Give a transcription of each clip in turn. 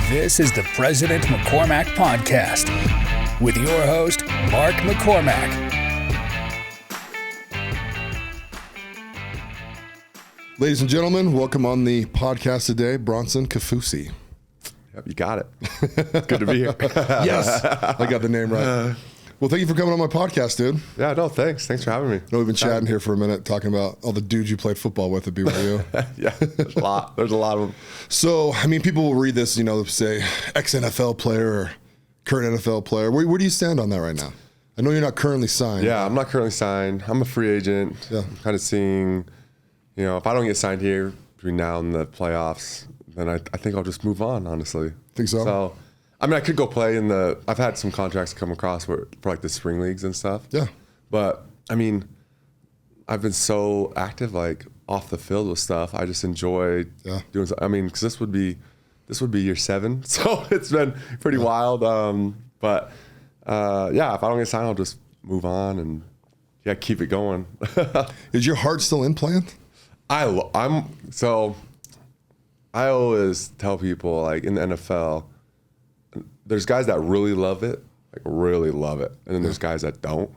This is the President McCormack Podcast with your host, Mark McCormack. Ladies and gentlemen, welcome on the podcast today, Bronson Kaufusi. Yep, you got it. Good to be here. Yes, I got the name right. Well, thank you for coming on my podcast, dude. Yeah, no, thanks. Thanks for having me. We've been chatting here for a minute, talking about all the dudes you played football with at BYU. Yeah, there's a lot. There's a lot of them. So, I mean, people will read this, you know, say ex-NFL player or current NFL player. Where do you stand on that right now? I know you're not currently signed. Yeah, I'm not currently signed. I'm a free agent. Yeah. I'm kind of seeing, you know, if I don't get signed here between now and the playoffs, then I think I'll just move on, honestly. Think so? So, I mean, I could go play in the – I've had some contracts come across for like the spring leagues and stuff. Yeah. But, I mean, I've been so active, like, off the field with stuff. I just enjoy doing – I mean, because this would be year 7. So it's been pretty wild. But, yeah, if I don't get signed, I'll just move on and, yeah, keep it going. Is your heart still in playing? I always tell people, like, in the NFL – there's guys that really love it, like really love it. And then there's guys that don't.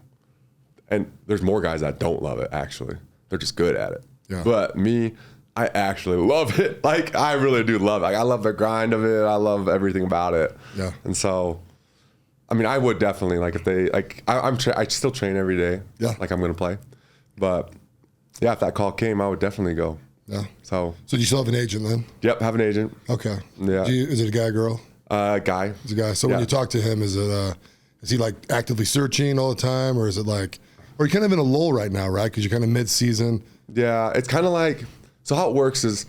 And there's more guys that don't love it, actually. They're just good at it. Yeah. But me, I actually love it. Like, I really do love it. Like, I love the grind of it. I love everything about it. Yeah. And so, I mean, I would definitely, like, if they, like, I still train every day. Yeah. Like, I'm going to play. But, yeah, if that call came, I would definitely go. Yeah. So do you still have an agent then? Yep, have an agent. Okay. Yeah. Is it a guy or girl? Guy. It's a guy. So when you talk to him, is he like actively searching all the time, or is it like, or you're kind of in a lull right now, right? Because you're kind of mid-season. Yeah, it's kind of like, so how it works is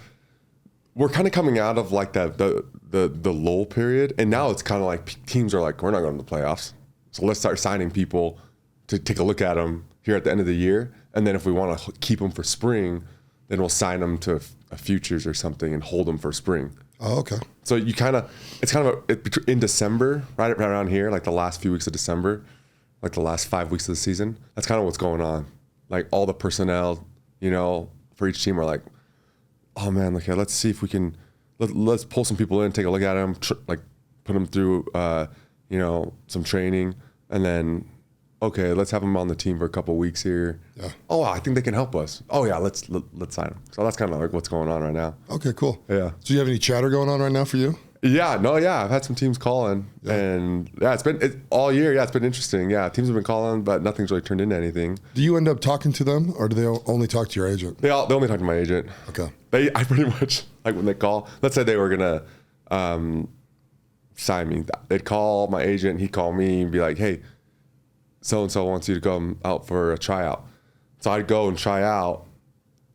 we're kind of coming out of like the lull period, and now it's kind of like teams are like, we're not going to the playoffs, so let's start signing people to take a look at them here at the end of the year, and then if we want to keep them for spring, then we'll sign them to a futures or something and hold them for spring. Oh, okay. So it's kind of in December, right around here, like the last few weeks of December, like the last 5 weeks of the season. That's kind of what's going on. Like all the personnel, you know, for each team are like, oh man, okay, let's see if we can, let's pull some people in, take a look at them, like put them through, you know, some training, and then, okay, let's have them on the team for a couple of weeks here. Yeah. Oh, I think they can help us. Oh yeah, let's sign them. So that's kind of like what's going on right now. Okay, cool. Yeah. So you have any chatter going on right now for you? Yeah, I've had some teams calling, and it's been all year. Yeah, it's been interesting. Yeah, teams have been calling, but nothing's really turned into anything. Do you end up talking to them, or do they only talk to your agent? They only talk to my agent. Okay. I pretty much, like when they call, let's say they were gonna sign me, they'd call my agent, he'd call me and be like, hey, so-and-so wants you to come out for a tryout. So I'd go and try out.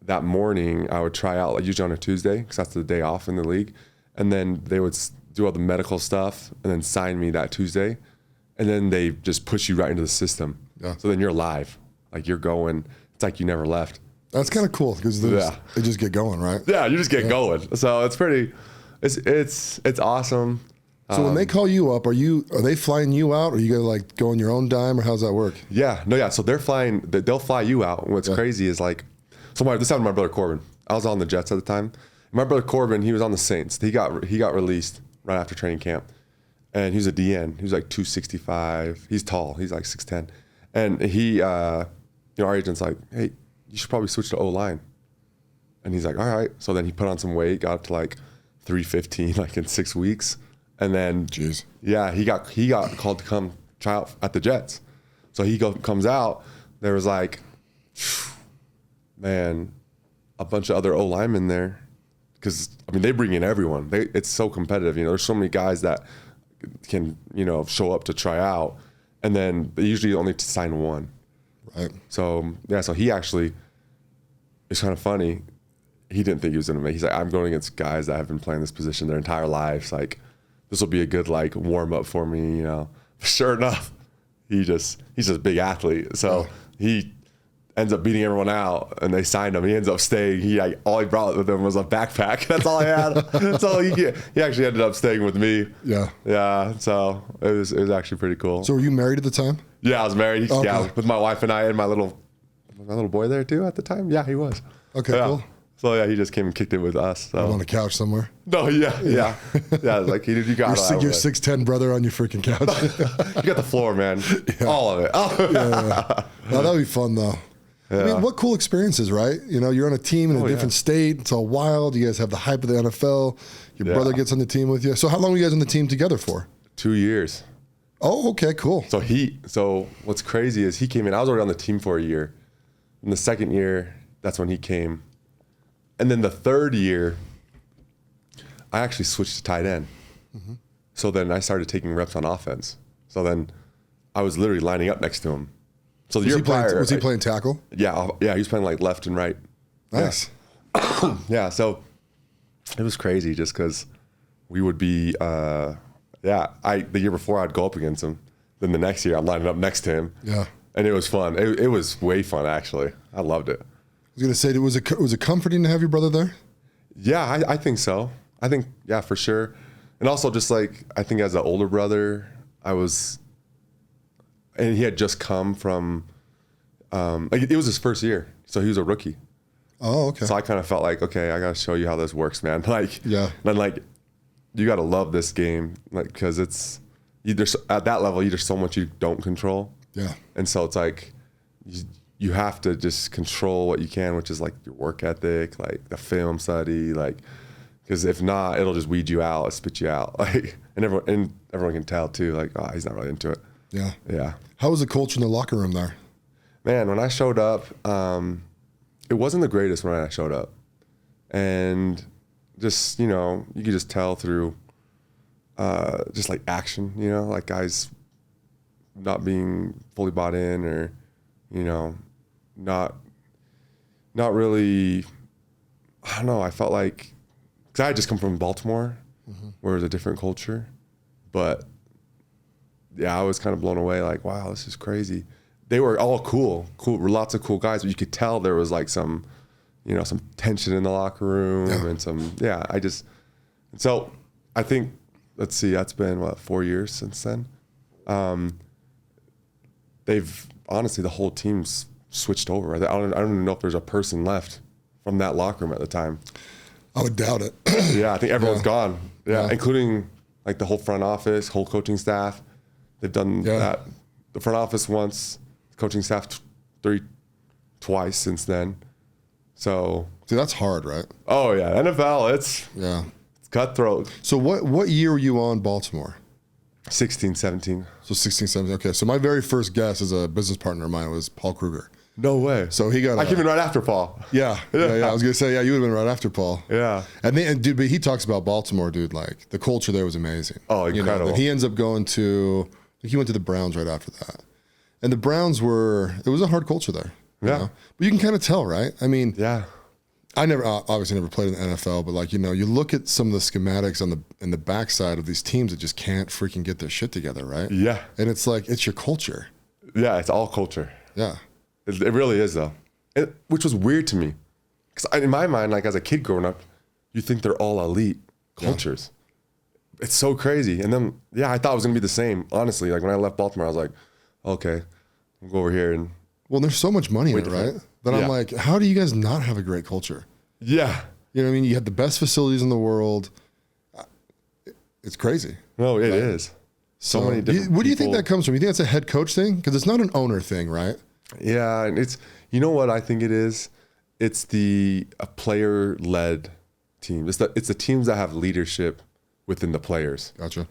That morning, I would try out, like usually on a Tuesday, because that's the day off in the league. And then they would do all the medical stuff and then sign me that Tuesday. And then they just push you right into the system. Yeah. So then you're live. Like you're going, it's like you never left. That's kind of cool, because they just get going, right? Yeah, you just get going. So it's pretty, it's awesome. So when they call you up, are they flying you out, or you gotta like go on your own dime, or how's that work? Yeah, so they'll fly you out. And what's crazy is like, this happened to my brother Corbin. I was on the Jets at the time. My brother Corbin, he was on the Saints. He got released right after training camp, and he was a DN. He was like 265. He's tall. He's like 6'10", and he, our agent's like, hey, you should probably switch to O-line. And he's like, all right. So then he put on some weight, got up to like 315, like in 6 weeks. And then, jeez, yeah, he got called to come try out at the Jets. So he comes out. There was like, man, a bunch of other O linemen there, because I mean they bring in everyone. It's so competitive. You know, there's so many guys that can show up to try out, and then they usually only sign one. Right. So yeah, so he actually, it's kind of funny. He didn't think he was gonna make. He's like, I'm going against guys that have been playing this position their entire lives. Like, this will be a good like warm up for me, you know. Sure enough, he's a big athlete. So he ends up beating everyone out, and they signed him. He ends up staying. All he brought with him was a backpack. That's all I had. So he actually ended up staying with me. Yeah. Yeah. So it was actually pretty cool. So were you married at the time? Yeah, I was married. Okay. Yeah, with my wife and I, and my little boy there too at the time. Yeah, he was. Okay, yeah. cool. So yeah, he just came and kicked it with us. So. I'm on the couch somewhere. No, yeah. Like you got your 6'10" brother on your freaking couch. You got the floor, man. Yeah. All of it. Yeah. No, that'd be fun though. Yeah. I mean, what cool experiences, right? You know, you're on a team in a different state. It's all wild. You guys have the hype of the NFL. Your brother gets on the team with you. So how long were you guys on the team together for? 2 years. Oh, okay, cool. So what's crazy is he came in. I was already on the team for a year. In the second year, that's when he came. And then the third year, I actually switched to tight end. Mm-hmm. So then I started taking reps on offense. So then I was literally lining up next to him. So the year prior, was he playing tackle? Yeah, he was playing like left and right. Nice. Yeah, so it was crazy just because we would be, the year before I'd go up against him. Then the next year I'm lining up next to him. Yeah. And it was fun. It was way fun, actually. I loved it. I was going to say, was it comforting to have your brother there? Yeah, I think so. I think, yeah, for sure. And also just like, I think as an older brother, and he had just come from, it was his first year. So he was a rookie. Oh, okay. So I kind of felt like, okay, I got to show you how this works, man. Like, yeah. And like, you got to love this game, like, because it's either at that level, there's so much you don't control. Yeah. And so it's like, you have to just control what you can, which is like your work ethic, like the film study, like, because if not, it'll just weed you out, spit you out. Like, and everyone can tell too, like, oh, he's not really into it. Yeah. Yeah. How was the culture in the locker room there? Man, when I showed up, it wasn't the greatest when I showed up. And just, you could just tell through just like action, like guys not being fully bought in or, not really, I don't know. I felt like, because I had just come from Baltimore, where it was a different culture. But yeah, I was kind of blown away, like, wow, this is crazy. They were all cool, lots of cool guys, but you could tell there was like some tension in the locker room and so I think, let's see, that's been 4 years since then. They've honestly, the whole team's switched over. I don't even know if there's a person left from that locker room at the time. I would doubt it. Yeah, I think everyone's gone. Yeah, including like the whole front office, whole coaching staff. They've done that. The front office once, coaching staff twice since then. So see, that's hard, right? Oh yeah, NFL, it's cutthroat. So what year were you on Baltimore? 16, 17. So 16, 17. Okay, so my very first guest as a business partner of mine was Paul Kruger. No way. So he got. I came in right after Paul. Yeah. I was gonna say, you would have been right after Paul. Yeah. And dude, but he talks about Baltimore, dude. Like the culture there was amazing. Oh, incredible. He ends up going to. He went to the Browns right after that, and the Browns it was a hard culture there. Yeah. But you can kind of tell, right? I mean. Yeah. I obviously never played in the NFL, but like, you look at some of the schematics in the backside of these teams that just can't freaking get their shit together, right? Yeah. And it's like, it's your culture. Yeah, it's all culture. Yeah. It really is though. Which was weird to me. Because in my mind, like as a kid growing up, you think they're all elite cultures. Yeah. It's so crazy. And then, I thought it was going to be the same. Honestly, like when I left Baltimore, I was like, okay, I'll go over here and. Well, there's so much money in it, right? That I'm like, how do you guys not have a great culture? Yeah. You know what I mean? You have the best facilities in the world. It's crazy. No, it is. So many different What do you think that comes from? You think that's a head coach thing? Because it's not an owner thing, right? Yeah, and it's, what I think it is? It's a player-led team. It's the teams that have leadership within the players. Gotcha.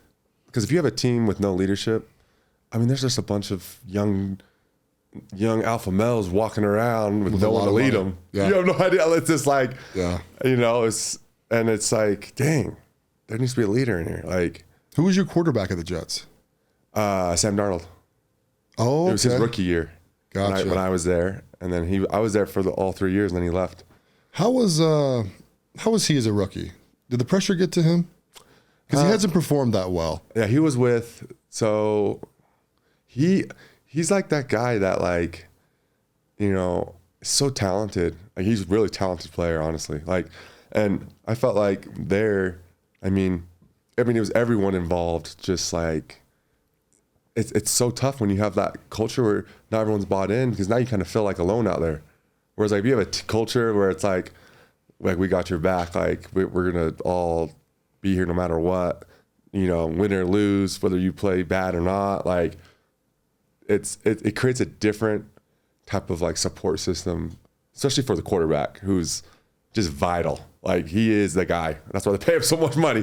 Because if you have a team with no leadership, I mean, there's just a bunch of young alpha males walking around with no one to lead them. Yeah. You have no idea. It's just like, it's like, dang, there needs to be a leader in here. Like, who was your quarterback at the Jets? Sam Darnold. Oh, okay. It was his rookie year. Gotcha. When I was there, and then I was there for all 3 years, and then he left. How was he as a rookie? Did the pressure get to him? Because he hasn't performed that well. Yeah, he was he's like that guy that like, is so talented. Like he's a really talented player, honestly. Like, and I felt like it was everyone involved. Just like, it's so tough when you have that culture where not everyone's bought in, because now you kind of feel like alone out there. Whereas like if you have a culture where it's like like, we got your back. Like, we're going to all be here no matter what, you know, win or lose, whether you play bad or not. Like, it creates a different type of like support system, especially for the quarterback, who's just vital. Like, he is the guy. That's why they pay him so much money.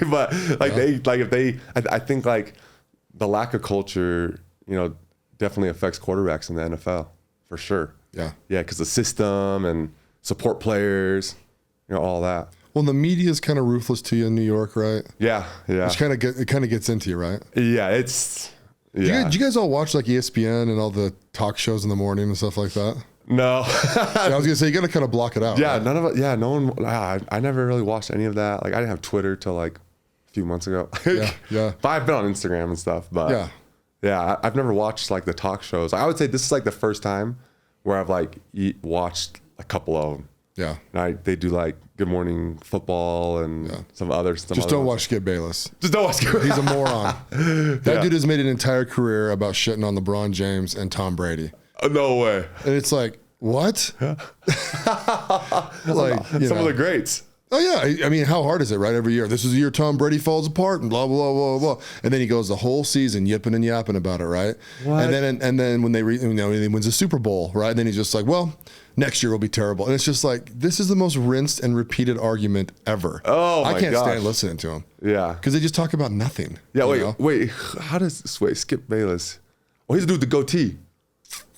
But like, I think like the lack of culture, you know, definitely affects quarterbacks in the NFL for sure. Yeah. Yeah. Cause the system and support players, you know, all that. Well, the media is kind of ruthless to you in New York, right? Yeah. Yeah. Which it kind of gets into you, right? Yeah. Do you guys all watch like ESPN and all the talk shows in the morning and stuff like that? No. I was gonna say you got to kind of block it out. Yeah, right? none of it. Yeah, no one. I never really watched any of that. Like, I didn't have Twitter till like a few months ago. Yeah. But I've been on Instagram and stuff. But yeah, I've never watched like the talk shows. I would say this is like the first time where I've like watched a couple of them. Yeah. And they do like Good Morning Football and some other stuff. Just don't watch Skip Bayless. Just don't watch Skip Bayless. He's a moron. That dude has made an entire career about shitting on LeBron James and Tom Brady. No way. And it's like, what? Like, some of the greats. Oh yeah, I mean, how hard is it, right? Every year, this is the year Tom Brady falls apart, and blah blah blah blah blah, and then he goes the whole season yipping and yapping about it, right? What? And then when he wins a Super Bowl, right? And then he's just like, well, next year will be terrible, and it's just like, this is the most rinsed and repeated argument ever. Oh my I can't gosh. stand listening to him. Yeah, because they just talk about nothing. Yeah, wait, how does Skip Bayless? Oh, he's the dude with the goatee.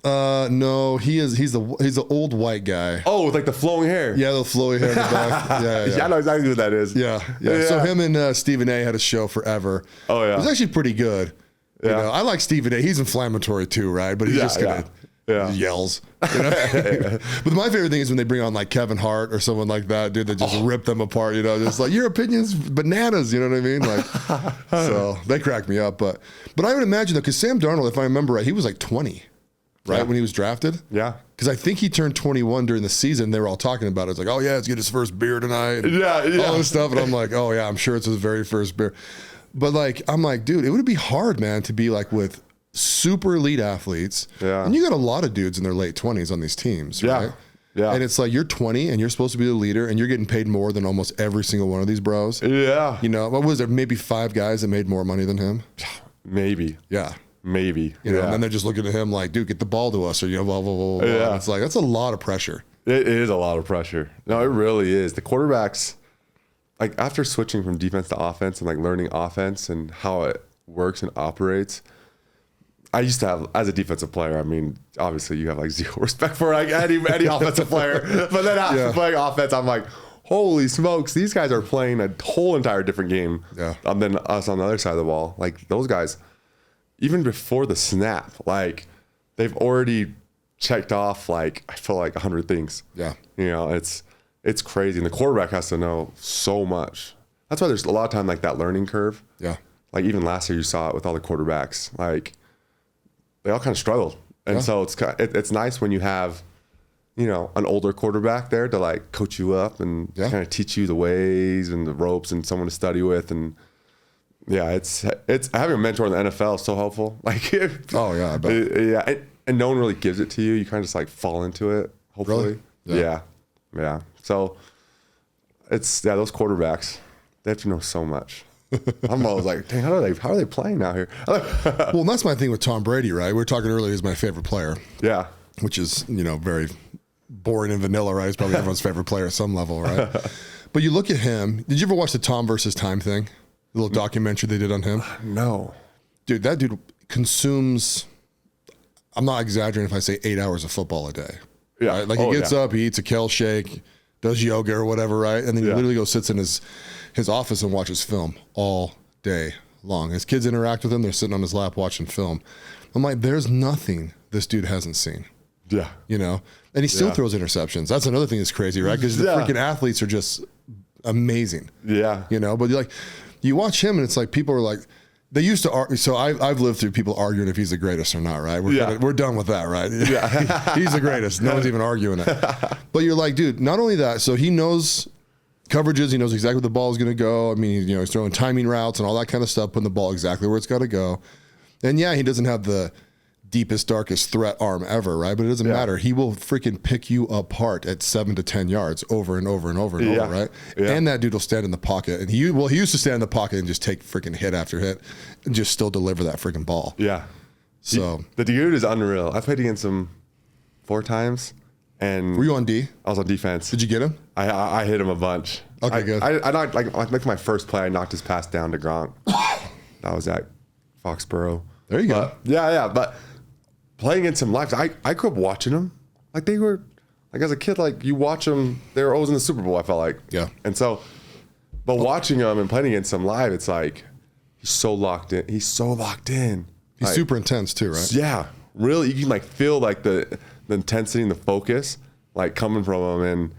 No, he's the old white guy. Oh, with like the flowing hair. Yeah, the flowy hair in the back. Yeah, I know exactly who that is. Yeah. So him and Stephen A had a show forever. Oh yeah, it was actually pretty good. You know, I like Stephen A. He's inflammatory too, right? But he's just kind of yells. You know? But my favorite thing is when they bring on like Kevin Hart or someone like that, dude, that just rip them apart. You know, just like, your opinion's bananas. You know what I mean? Like, so they crack me up. But I would imagine though, because Sam Darnold, if I remember right, he was like 20. Right, when he was drafted? Yeah. Because I think he turned 21 during the season. They were all talking about it. It's like, oh, yeah, let's get his first beer tonight. Yeah. All this stuff. And I'm like, oh, yeah, I'm sure it's his very first beer. But, like, I'm like, dude, it would be hard, man, to be, like, with super elite athletes. Yeah. And you got a lot of dudes in their late 20s on these teams, right? Yeah. And it's like, you're 20 and you're supposed to be the leader and you're getting paid more than almost every single one of these bros. Yeah. You know, what was there? Maybe 5 guys that made more money than him? Maybe. Yeah. Maybe. You know, and then they're just looking at him like, dude, get the ball to us, or, you know, blah, blah, blah, blah. Yeah. It's like, that's a lot of pressure. It is a lot of pressure. No, it really is. The quarterbacks, like, after switching from defense to offense and like learning offense and how it works and operates, I used to have, as a defensive player, I mean, obviously you have like zero respect for like any offensive player, but then after playing offense, I'm like, holy smokes, these guys are playing a whole entire different game than us on the other side of the ball. Like, those guys, even before the snap, like, they've already checked off, like, I feel like 100 things. Yeah. You know, it's crazy. And the quarterback has to know so much. That's why there's a lot of time like that learning curve. Yeah. Like, even last year you saw it with all the quarterbacks. Like, they all kind of struggled. And so it's nice when you have, you know, an older quarterback there to like coach you up and kind of teach you the ways and the ropes and someone to study with. And yeah, it's having a mentor in the NFL is so helpful. Like, I bet. And no one really gives it to you. You kind of just like fall into it, hopefully. Really? Yeah. So it's those quarterbacks, they have to know so much. I'm always like, dang, how are they playing out here? Well, and that's my thing with Tom Brady, right? We were talking earlier, he's my favorite player. Yeah. Which is, you know, very boring and vanilla, right? He's probably everyone's favorite player at some level, right? But you look at him. Did you ever watch the Tom versus Time thing? The little documentary they did on him? No. Dude, that dude consumes, I'm not exaggerating if I say 8 hours of football a day. Yeah. Right? Like, he gets up, he eats a kale shake, does yoga or whatever, right? And then he literally goes, sits in his office and watches film all day long. His kids interact with him. They're sitting on his lap watching film. I'm like, there's nothing this dude hasn't seen. Yeah. You know? And he still throws interceptions. That's another thing that's crazy, right? Because the freaking athletes are just amazing. Yeah. You know? But you watch him and it's like, people are like, they used to argue. So I've lived through people arguing if he's the greatest or not, right? We're done with that, right? Yeah. He's the greatest. No one's even arguing it. But you're like, dude, not only that, so he knows coverages, he knows exactly where the ball is going to go. I mean, you know, he's throwing timing routes and all that kind of stuff, putting the ball exactly where it's got to go. And yeah, he doesn't have the deepest, darkest threat arm ever, right? But it doesn't matter. He will freaking pick you apart at 7 to 10 yards over and over and over and over, right? Yeah. And that dude will stand in the pocket. And he used to stand in the pocket and just take freaking hit after hit and just still deliver that freaking ball. Yeah. So the dude is unreal. I played against him 4 times. And were you on D? I was on defense. Did you get him? I hit him a bunch. Okay, good. I knocked, like my first play, I knocked his pass down to Gronk. That was at Foxborough. There you go. Yeah. But playing against him live, I grew up watching him. Like they were, like as a kid, like you watch them, they were always in the Super Bowl, I felt like. Yeah. And so, but watching him and playing against him live, it's like, he's so locked in. He's so locked in. He's like, super intense too, right? Yeah. Really, you can like feel like the intensity and the focus like coming from him.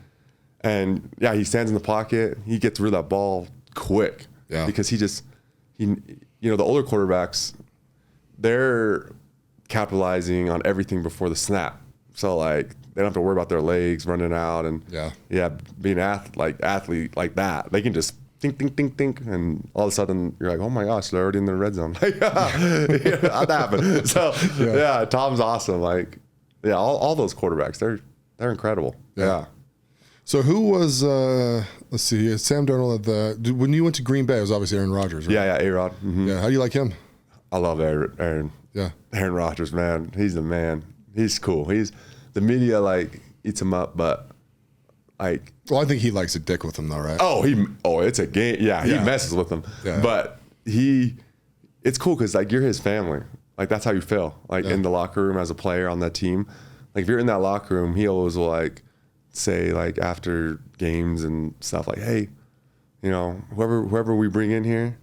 And yeah, he stands in the pocket. He gets rid of that ball quick. Yeah. Because he the older quarterbacks, they're capitalizing on everything before the snap. So like they don't have to worry about their legs running out and being athlete like that. They can just think, and all of a sudden you're like, oh my gosh, they're already in the red zone. Like, that happened. So yeah, Tom's awesome. Like, yeah, all those quarterbacks, they're incredible. Yeah. So who was let's see, Sam Darnold when you went to Green Bay? It was obviously Aaron Rodgers, right? Yeah, A-Rod. Mm-hmm. Yeah, how do you like him? I love Aaron. Yeah, Aaron Rodgers, man, he's the man. He's cool. The media like eats him up, but like. Well, I think he likes a dick with him though, right? It's a game. Yeah, he messes with them. Yeah. But it's cool because like you're his family. Like that's how you feel. Like in the locker room as a player on that team. Like if you're in that locker room, he always will like say like after games and stuff like, hey, you know, whoever we bring in here,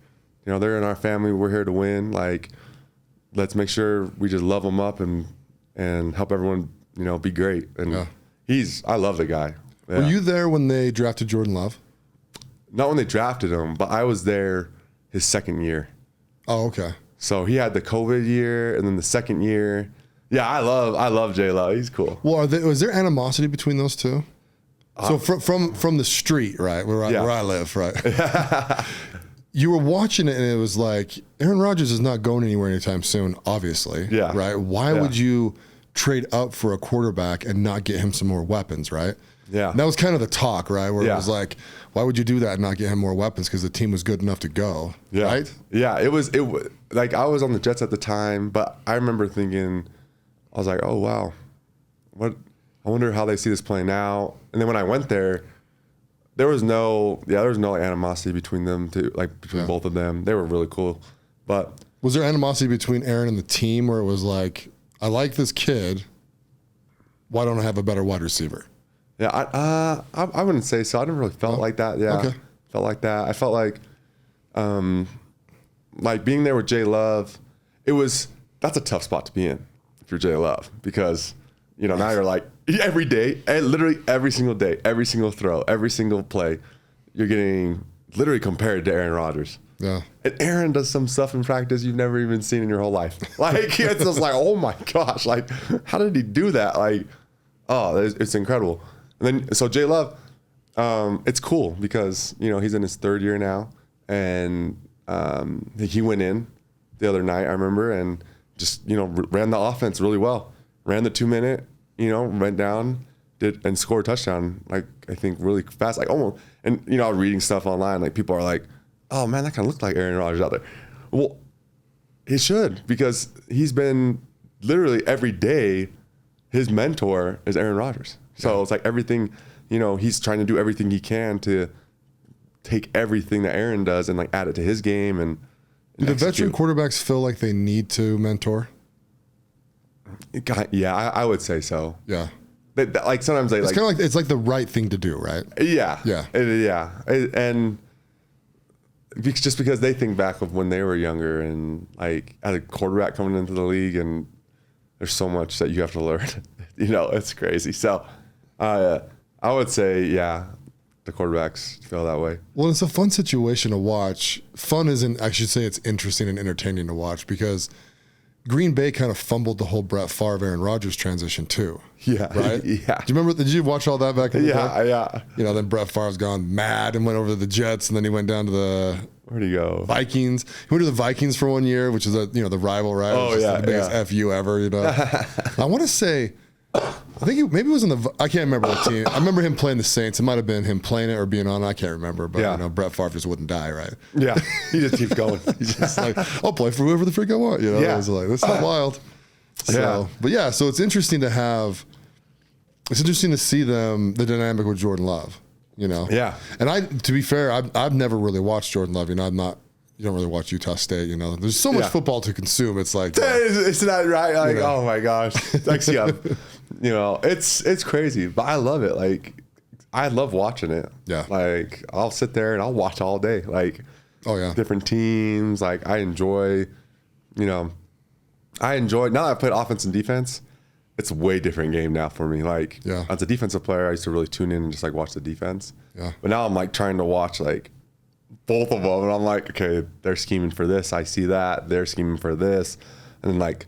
you know, they're in our family. We're here to win. Like, let's make sure we just love them up and help everyone, you know, be great. And I love the guy. Yeah. Were you there when they drafted Jordan Love? Not when they drafted him, but I was there his second year. Oh, okay. So he had the COVID year and then the second year. Yeah, I love J Lo. He's cool. Well, was there animosity between those two? So from the street, right, where I live, right? You were watching it and it was like, Aaron Rodgers is not going anywhere anytime soon, obviously. Yeah. Right? Why would you trade up for a quarterback and not get him some more weapons, right? Yeah. And that was kind of the talk, right? Where it was like, why would you do that and not get him more weapons because the team was good enough to go, right? Yeah, it was like I was on the Jets at the time, but I remember thinking, I was like, oh, wow, I wonder how they see this playing now. And then when I went there was no animosity between them two, like between both of them. They were really cool. But was there animosity between Aaron and the team where it was like, I like this kid, why don't I have a better wide receiver? Yeah, I wouldn't say so. I never really felt like that. Yeah, okay. Felt like that. I felt like being there with J Love, that's a tough spot to be in if you're J Love because, you know, now you're like every day, literally every single day, every single throw, every single play, you're getting literally compared to Aaron Rodgers. Yeah. And Aaron does some stuff in practice you've never even seen in your whole life. Like, it's just like, oh my gosh, like, how did he do that? Like, oh, it's incredible. And then, so J Love, it's cool because, you know, he's in his third year now. And he went in the other night, I remember, and just, you know, ran the offense really well. Ran the 2-minute, you know, went down, and scored a touchdown, like, I think really fast. Like, almost. And, you know, I was reading stuff online. Like, people are like, oh, man, that kind of looked like Aaron Rodgers out there. Well, he should because he's been literally every day, his mentor is Aaron Rodgers. So it's like everything, you know, he's trying to do everything he can to take everything that Aaron does and like add it to his game. And do the veteran quarterbacks feel like they need to mentor? Yeah, I would say so. Yeah. Like sometimes it's kind of like, it's like the right thing to do, right? Yeah. Yeah. And just because they think back of when they were younger and like as a quarterback coming into the league and there's so much that you have to learn. You know, it's crazy. So I would say, yeah, the quarterbacks feel that way. Well, it's a fun situation to watch. Fun isn't, I should say it's interesting and entertaining to watch because Green Bay kind of fumbled the whole Brett Favre, Aaron Rodgers transition too. Yeah. Right? Yeah. Do you remember, did you watch all that back in the day? Yeah. You know, then Brett Favre's gone mad and went over to the Jets and then he went down to Where'd he go? Vikings. He went to the Vikings for 1 year, which is the rival, right? Oh, It's yeah, like the biggest FU ever, I want to say, I think maybe it was I can't remember what team. I remember him playing the Saints. It might have been him playing it or being on it. I can't remember. But, Brett Favre just wouldn't die, right? Yeah. He just keeps going. He's just like, I'll play for whoever the freak I want. Yeah. I was like, that's not wild. So, but so it's interesting to see the dynamic with Jordan Love, Yeah. And to be fair, I've never really watched Jordan Love. You don't really watch Utah State, There's so much football to consume. It's like, isn't that right? Like, oh my gosh. Like, it's crazy, but I love it. Like, I love watching it. Yeah. Like, I'll sit there and I'll watch all day. Like, different teams. Like, I enjoy, now that I played offense and defense, it's a way different game now for me. Like, as a defensive player, I used to really tune in and just like watch the defense. Yeah. But now I'm like trying to watch like both of them, and I'm like, okay, they're scheming for this. I see that they're scheming for this, and then like,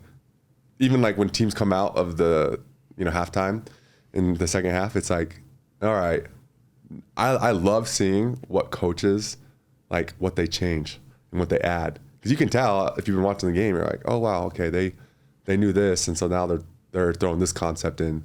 even like when teams come out of the halftime in the second half, it's like, all right, I love seeing what coaches like what they change and what they add, because you can tell if you've been watching the game. You're like, oh wow, okay, they knew this, and so now they're throwing this concept in,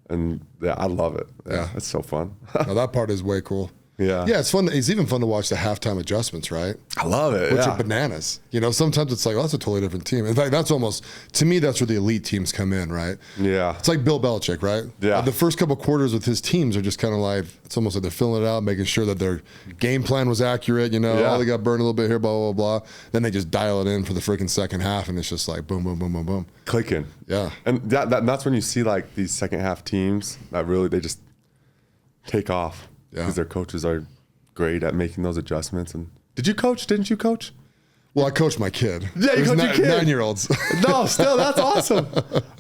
and I love it. Yeah, it's so fun. No, that part is way cool. Yeah. Yeah, it's fun. It's even fun to watch the halftime adjustments, right? I love it. Which are bananas. Sometimes it's like, that's a totally different team. In fact, to me, that's where the elite teams come in, right? Yeah. It's like Bill Belichick, right? Yeah. The first couple quarters with his teams are just kind of like, it's almost like they're filling it out, making sure that their game plan was accurate, they got burned a little bit here, blah, blah, blah. Then they just dial it in for the freaking second half, and it's just like boom, boom, boom, boom, boom. Clicking. Yeah. And that's when you see like these second half teams that really, they just take off. Yeah. Because their coaches are great at making those adjustments. And didn't you coach? Well, I coached my kid. Yeah, you coached your kid. 9-year-olds. No, still, that's awesome.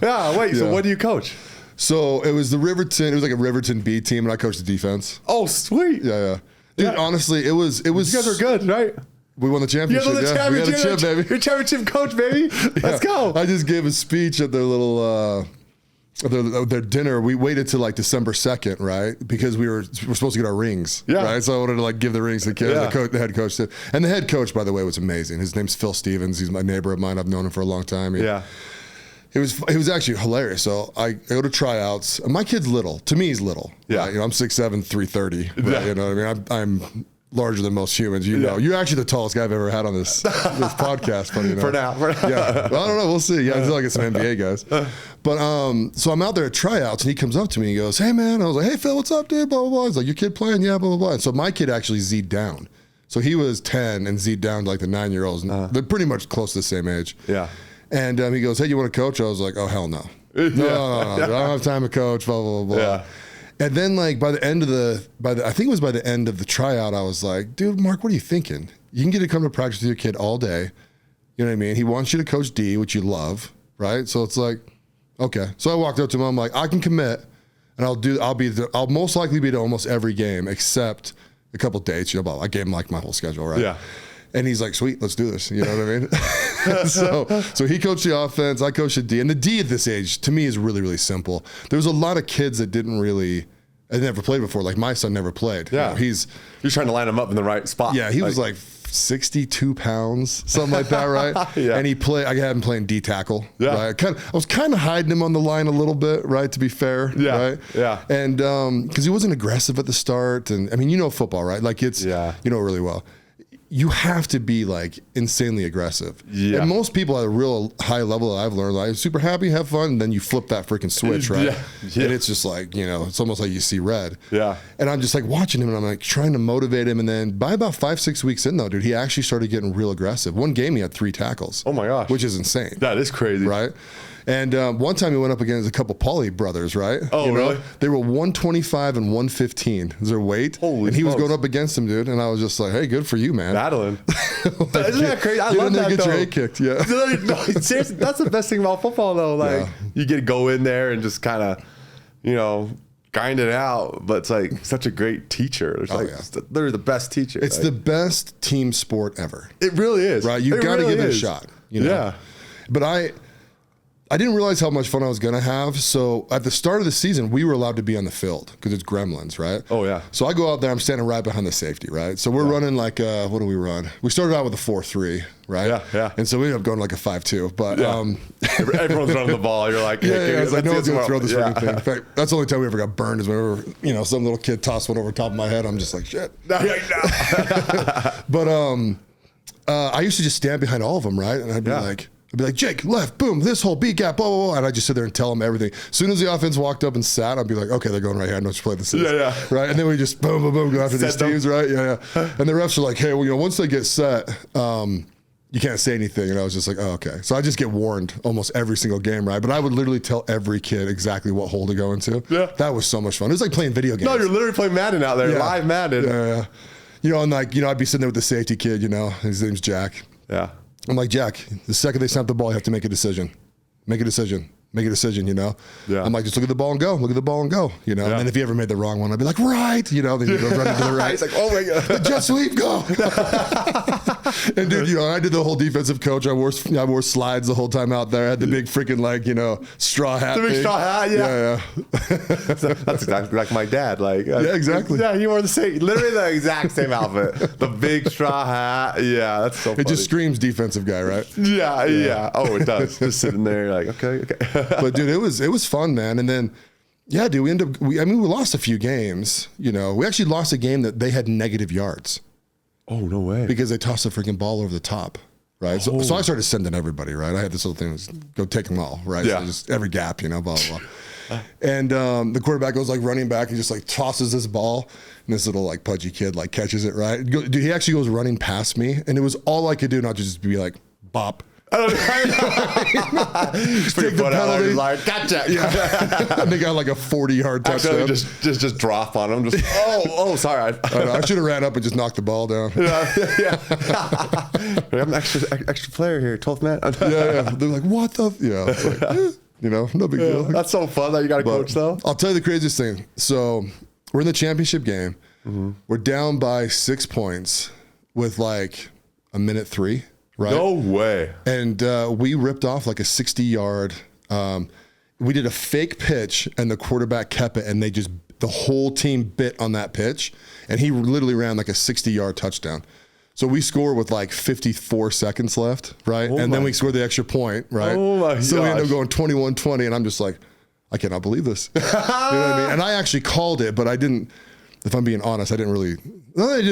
Yeah, wait, so what do you coach? So it was like a Riverton B team, and I coached the defense. Oh, sweet. Yeah. Dude, honestly, it was. You guys were good, right? We won the championship. We had a chip, baby. You're championship coach, baby. Let's go. I just gave a speech at their little their dinner. We waited till like December 2nd, right? Because we were supposed to get our rings, right? So I wanted to like give the rings to the kid. Yeah. The head coach did. And the head coach, by the way, was amazing. His name's Phil Stevens. He's my neighbor of mine. I've known him for a long time. It was actually hilarious. So I go to tryouts. My kid's little. To me, he's little. Yeah. Right? I'm 6'7", 330. But, Yeah. You know what I mean? I'm larger than most humans. You're actually the tallest guy I've ever had on this podcast. Funny enough. For now. Yeah. Well, I don't know. We'll see. Yeah, I feel like it's some NBA guys. But so I'm out there at tryouts, and he comes up to me and goes, "Hey, man." I was like, "Hey, Phil, what's up, dude?" Blah, blah, blah. He's like, "Your kid playing?" Yeah, blah, blah, blah. And so my kid actually Z'd down. So he was 10 and Z'd down to like the 9-year-olds. They're pretty much close to the same age. Yeah. And he goes, "Hey, you want to coach?" I was like, "Oh, hell no. No. I don't have time to coach, blah, blah, blah, blah." Yeah. And then like by the end of I think it was by the end of the tryout, I was like, "Dude, Mark, what are you thinking? You can get to come to practice with your kid all day. You know what I mean? He wants you to coach D, which you love, right?" So it's like, okay. So I walked up to him. I'm like, "I can commit, and I'll most likely be to almost every game except a couple dates. I gave him like my whole schedule, right?" Yeah. And he's like, "Sweet, let's do this." You know what I mean? So he coached the offense, I coached the D. And the D at this age, to me, is really, really simple. There was a lot of kids that had never played before. Like my son never played. Yeah. You're trying to line him up in the right spot. Yeah, he was like 62 pounds, something like that, right? Yeah. And I had him playing D tackle. Yeah. Right? I was kind of hiding him on the line a little bit, right? To be fair. Yeah. Right? Yeah. And because he wasn't aggressive at the start. And I mean, football, right? Like you know really well. You have to be like insanely aggressive. Yeah. And most people at a real high level that I've learned, like super happy, have fun, and then you flip that freaking switch, right? Yeah. And it's just like, it's almost like you see red. Yeah. And I'm just like watching him, and I'm like trying to motivate him. And then by about 5-6 weeks in though, dude, he actually started getting real aggressive. One game he had 3 tackles. Oh my gosh. Which is insane. That is crazy. Right? And one time he went up against a couple Pauly brothers, right? Oh, really? They were 125 and 115 is their weight. Holy and he was smokes. going up against him, dude. And I was just like, "Hey, good for you, man." Battling. Isn't that crazy? I love that, get though. your head kicked, yeah. No, seriously, that's the best thing about football, though. Like, you get to go in there and just kind of, grind it out. But it's like such a great teacher. They're the best teacher. It's the best team sport ever. It really is. Right? You got to give it a shot. Yeah. But I didn't realize how much fun I was going to have. So at the start of the season, we were allowed to be on the field because it's Gremlins, right? Oh, yeah. So I go out there, I'm standing right behind the safety, right? So we're running like, what do we run? We started out with a 4-3, right? Yeah, yeah. And so we ended up going like a 5-2. But everyone's running the ball. You're like, I was like, no one's going to throw this freaking thing. In fact, that's the only time we ever got burned is whenever, some little kid tossed one over top of my head. I'm just like, shit. No. But I used to just stand behind all of them, right? And I'd be like, Jake, left, boom, this hole, B gap, blah, blah, blah. And I just sit there and tell them everything. As soon as the offense walked up and sat, I'd be like, okay, they're going right here. I know what play this is. Yeah. Right? And then we just boom, boom, boom, go after these teams, right? Yeah. And the refs are like, hey, well, once they get set, you can't say anything. And I was just like, oh, okay. So I just get warned almost every single game, right? But I would literally tell every kid exactly what hole to go into. Yeah. That was so much fun. It was like playing video games. No, you're literally playing Madden out there, live Madden. Yeah. And like, I'd be sitting there with the safety kid, his name's Jack. Yeah. I'm like, Jack, the second they snap the ball, you have to make a decision. Make a decision, Yeah. I'm like, just look at the ball and go. Look at the ball and go, And then if you ever made the wrong one, I'd be like, right. Then you go running to the right. He's like, oh my God. The jet sweep, go. And dude, I did the whole defensive coach. I wore slides the whole time out there. I had the big freaking straw hat. The big thing. straw hat, yeah. So that's exactly like my dad. Yeah, exactly. Yeah, he wore the same, literally the exact same outfit. The big straw hat. Yeah, that's so funny. It just screams defensive guy, right? Yeah. Oh, it does. Just sitting there like, okay. But dude, it was fun, man. And then, dude, we lost a few games. We actually lost a game that they had negative yards. Oh, no way. Because they tossed the freaking ball over the top, right? So I started sending everybody, right? I had this little thing, was go take them all, right? Yeah. So just every gap, blah, blah, blah. And the quarterback goes running back and just tosses this ball. And this little pudgy kid catches it, right? Dude, he actually goes running past me. And it was all I could do, not just be like, bop. Just take the penalty. Like, gotcha. Yeah. And they got a 40-yard touchdown. Just drop on him. Just sorry. I should have ran up and just knocked the ball down. Yeah. I'm an extra player here, 12th man. Yeah. They're like, what the? Yeah. It's like, no big deal. That's so fun that you got a coach though. I'll tell you the craziest thing. So we're in the championship game. Mm-hmm. We're down by 6 points with a minute 3. Right? No way. And we ripped off a 60-yard. We did a fake pitch, and the quarterback kept it, and the whole team bit on that pitch, and he literally ran a 60-yard touchdown. So we score with 54 seconds left, right? And then we scored the extra point, right? Oh my So we gosh. ended up going 21-20, and I'm just like, I cannot believe this. You know what I mean? And I actually called it, but I didn't. If I'm being honest, I didn't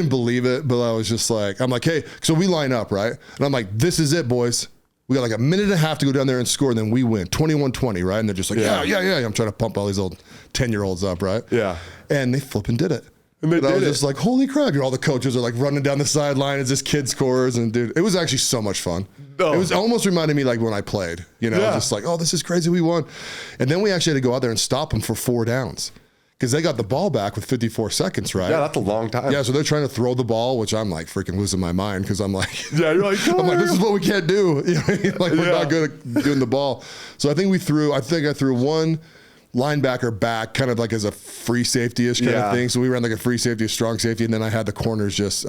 believe it, but I was just like, I'm like, hey, so we line up, right? And I'm like, this is it, boys. We got a minute and a half to go down there and score, and then we win 21-20, right? And they're just like, yeah. I'm trying to pump all these old 10-year-olds up, right? Yeah. And they flipping did it. And I was just like, holy crap. All the coaches are running down the sideline as this kid scores. And dude, it was actually so much fun. Oh. It was almost reminded me when I played, just like, oh, this is crazy. We won. And then we actually had to go out there and stop them for 4 downs. Because they got the ball back with 54 seconds, right? Yeah, that's a long time. Yeah, so they're trying to throw the ball, which I'm freaking losing my mind because I'm like, yeah, you're like, I'm like, this is what we can't do. We're not good at doing the ball. So I think I threw one linebacker back, kind of as a free safety-ish kind of thing. So we ran a free safety, a strong safety, and then I had the corners just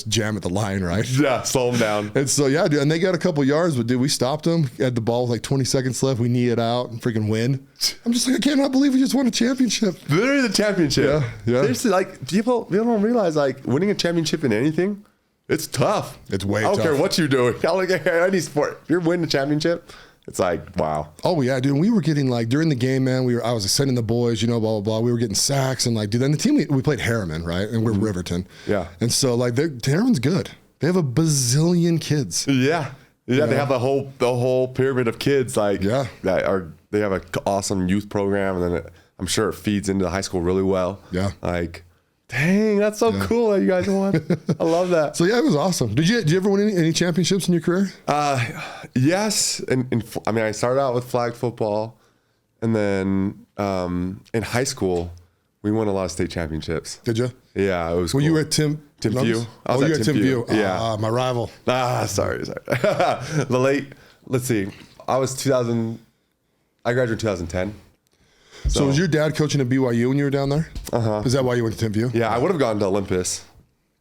jam at the line, right? Yeah, slow them down. And so dude, and they got a couple yards, but dude, we stopped them. Had the ball with 20 seconds left. We knee it out and freaking win. I'm just like, I cannot believe we just won a championship. Literally the championship. Yeah. Seriously, people don't realize winning a championship in anything, it's tough. It's way tough. I tough. don't care what you're doing. I don't care any sport. If you're winning a championship, it's wow. Oh yeah, dude. We were getting during the game, man. I was sending the boys, blah blah blah. We were getting sacks and dude. Then the team we played Harriman, right? And we're Riverton. Yeah. And so Harriman's good. They have a bazillion kids. Yeah. Yeah. They have the whole pyramid of kids. They have an awesome youth program, and then I'm sure it feeds into the high school really well. Yeah. Dang, that's so cool that you guys won. I love that. So yeah, it was awesome. Did you ever win any championships in your career? Yes. I started out with flag football, and then in high school, we won a lot of state championships. Did you? Yeah, it was. Were cool. you at Tim View? I was at Tim View. Yeah, my rival. Sorry. Let's see. I graduated in 2010. So was your dad coaching at BYU when you were down there? Uh-huh. Is that why you went to Tim View? Yeah, I would have gone to Olympus.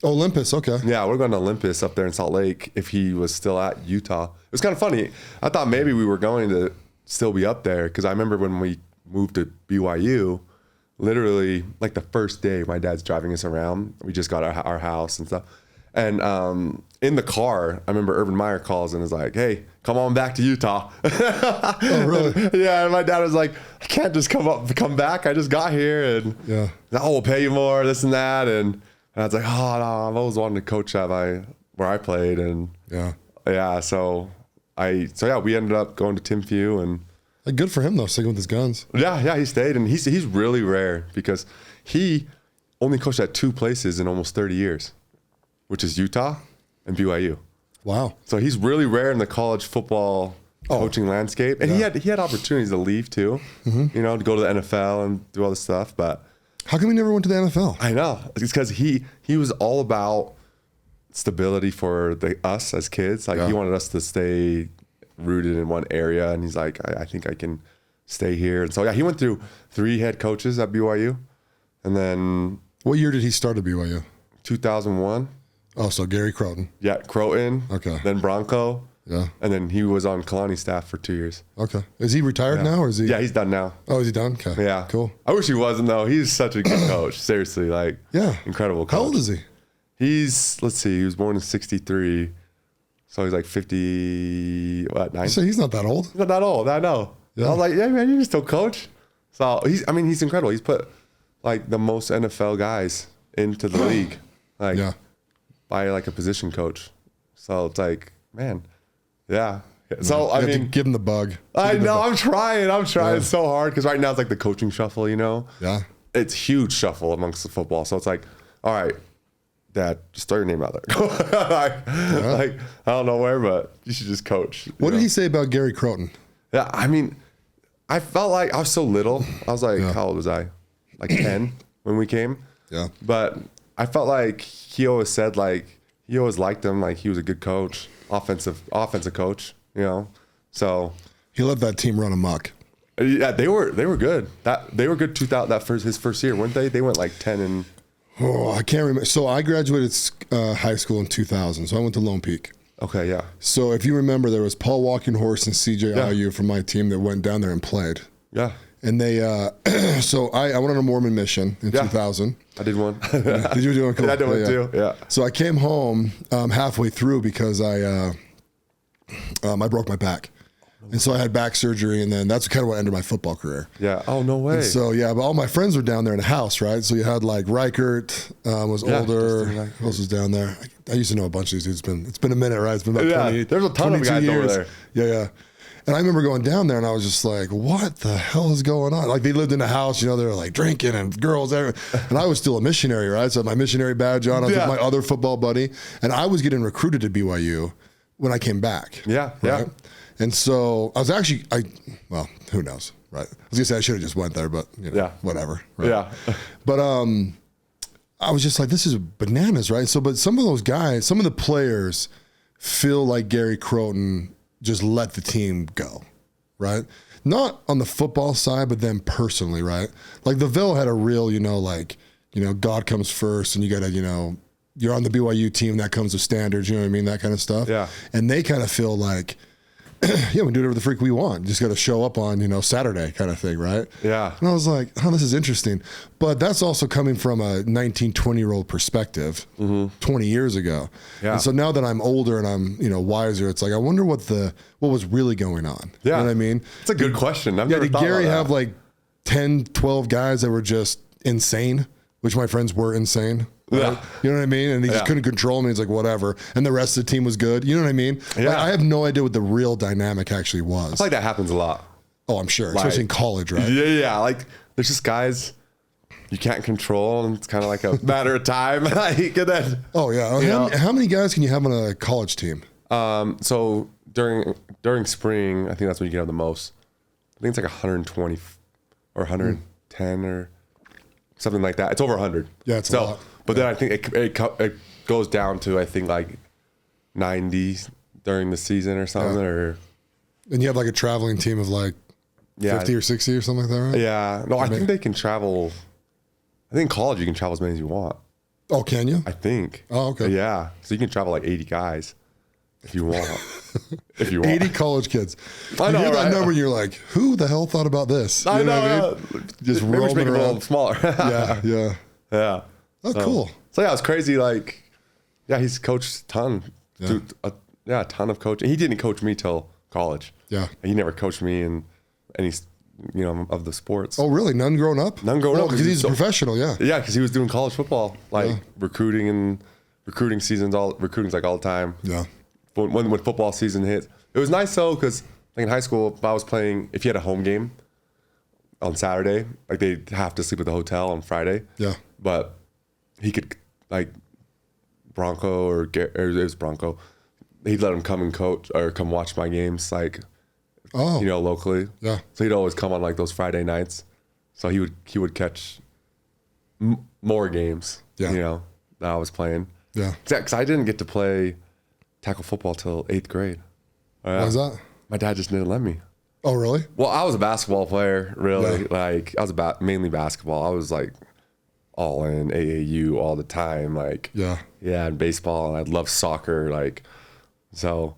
Oh, Olympus, okay. Yeah, I would have gone to Olympus up there in Salt Lake if he was still at Utah. It was kind of funny. I thought maybe we were going to still be up there. Because I remember when we moved to BYU, literally like the first day my dad's driving us around, we just got our house and stuff. And in the car, I remember Urban Meyer calls and is like, hey, come on back to Utah. Oh, really? Yeah, and my dad was like, I can't just come back. I just got here. And oh, we'll pay you more, this and that. And I was like, oh, no, I've always wanted to coach at where I played. And so we ended up going to Tim Few. And good for him, though, sticking with his guns. Yeah, he stayed. And he's really rare because he only coached at 2 places in almost 30 years, which is Utah and BYU. Wow. So he's really rare in the college football coaching landscape. And he had opportunities to leave too, to go to the NFL and do all this stuff. But how come he never went to the NFL? I know. It's because he was all about stability for us as kids. Like he wanted us to stay rooted in one area. And he's like, I think I can stay here. And so, he went through 3 head coaches at BYU. And then... What year did he start at BYU? 2001. Oh, so Gary Croton. Yeah, Croton. Okay. Then Bronco. Yeah. And then he was on Kalani's staff for 2 years. Okay. Is he retired now, or is he? Yeah, he's done now. Oh, is he done? Okay. Yeah. Cool. I wish he wasn't, though. He's such a good coach. Seriously, incredible coach. How old is he? He was born in 63. So he's like 9? So he's not that old. He's not that old. I know. Yeah. I was like, yeah, man, you can still coach. So he's incredible. He's put like the most NFL guys into the league. By like a position coach. So it's like, man, yeah. So you have to give him the bug. I know. I'm trying so hard because right now it's like the coaching shuffle. Yeah. It's huge shuffle amongst the football. So it's like, all right, Dad, just throw your name out there. Like I don't know where, but you should just coach. What did he say about Gary Croton? Yeah, I felt like I was so little. I was like, how old was I? Like 10 when we came. Yeah. But I felt like he always said he always liked him. Like he was a good coach, offensive coach. So he let that team run amok. Yeah, they were good. They were good. 2000 his first year, weren't they? They went like 10 and. Oh, I can't remember. So I graduated high school in 2000. So I went to Lone Peak. Okay, yeah. So if you remember, there was Paul Walking-Horse and CJ Ayu from my team that went down there and played. Yeah. And they, so I went on a Mormon mission in 2000. I did one. Did you do one? Cool. I did one too. Yeah. So I came home halfway through because I broke my back. And so I had back surgery, and then that's kind of what ended my football career. Yeah. Oh, no way. And so, but all my friends were down there in the house, right? So you had like Reichert was older. Who else was down there? I used to know a bunch of these dudes. It's been a minute, right? It's been about 20, there's a ton of guys years. over there. Yeah. And I remember going down there, and I was just like, what the hell is going on? Like, they lived in a house, they were like drinking and girls there. And I was still a missionary, right? So I had my missionary badge on. I was with my other football buddy. And I was getting recruited to BYU when I came back. Yeah, right? And so I was actually, who knows, right? I was going to say I should have just went there, but, whatever. Right? Yeah. But I was just like, this is bananas, right? So, but some of those guys, some of the players feel like Gary Croton just let the team go, right? Not on the football side, but then personally, right? Like the Ville had a real, God comes first, and you got to, you're on the BYU team, that comes with standards, you know what I mean? That kind of stuff. Yeah. And they kind of feel like, we do whatever the freak we want. You just got to show up on, Saturday kind of thing, right? Yeah. And I was like, this is interesting. But that's also coming from a 19, 20-year-old perspective 20 years ago. Yeah. And so now that I'm older and I'm, wiser, it's like, I wonder what was really going on. Yeah. You know what I mean? It's a good question. Did Gary have like 10, 12 guys that were just insane, which my friends were insane? Right? Yeah. You know what I mean? And he just couldn't control me. He's like, whatever. And the rest of the team was good. You know what I mean? Yeah. Like, I have no idea what the real dynamic actually was. I feel like that happens a lot. Oh, I'm sure. Especially in college, right? Yeah. Like, there's just guys you can't control, and it's kind of like a matter of time. Oh, yeah. How many guys can you have on a college team? So during spring, I think that's when you can have the most. I think it's like 120 or 110 or something like that. It's over 100. Yeah, it's a lot. But then I think it goes down to, I think, like 90 during the season or something. Or and you have like a traveling team of like 50 or 60 or something like that, right? Yeah. No, I think they can travel. I think in college you can travel as many as you want. Oh, can you? I think. Oh, okay. Yeah. So you can travel like 80 guys. if you want. If you want. 80 college kids. I know, you hear that right? number and you're like, who the hell thought about this? You I know. what I mean? Just Maybe we should make roaming it a around. little smaller. Yeah. Yeah. Oh, cool. So yeah, it's crazy. Like, yeah, he's coached a ton. Yeah. Dude, a ton of coaching. He didn't coach me till college. Yeah. He never coached me in any, of the sports. Oh, really? None growing up? None growing up. Because he's a professional, yeah. Yeah, because he was doing college football, like recruiting seasons, recruiting's like all the time. Yeah. When football season hit, it was nice though, because like in high school, if I was playing, if you had a home game on Saturday, like they'd have to sleep at the hotel on Friday. Yeah. But he could, like, Bronco or it was Bronco, he'd let him come and coach or come watch my games, like, locally. Yeah. So he'd always come on like those Friday nights. So he would catch more games, that I was playing. Yeah. Because I didn't get to play tackle football till 8th grade. Why is that? My dad just didn't let me. Oh, really? Well, I was a basketball player, really. Yeah. Like, I was mainly basketball. I was like all in AAU all the time. Like, and baseball. And I loved soccer. Like, so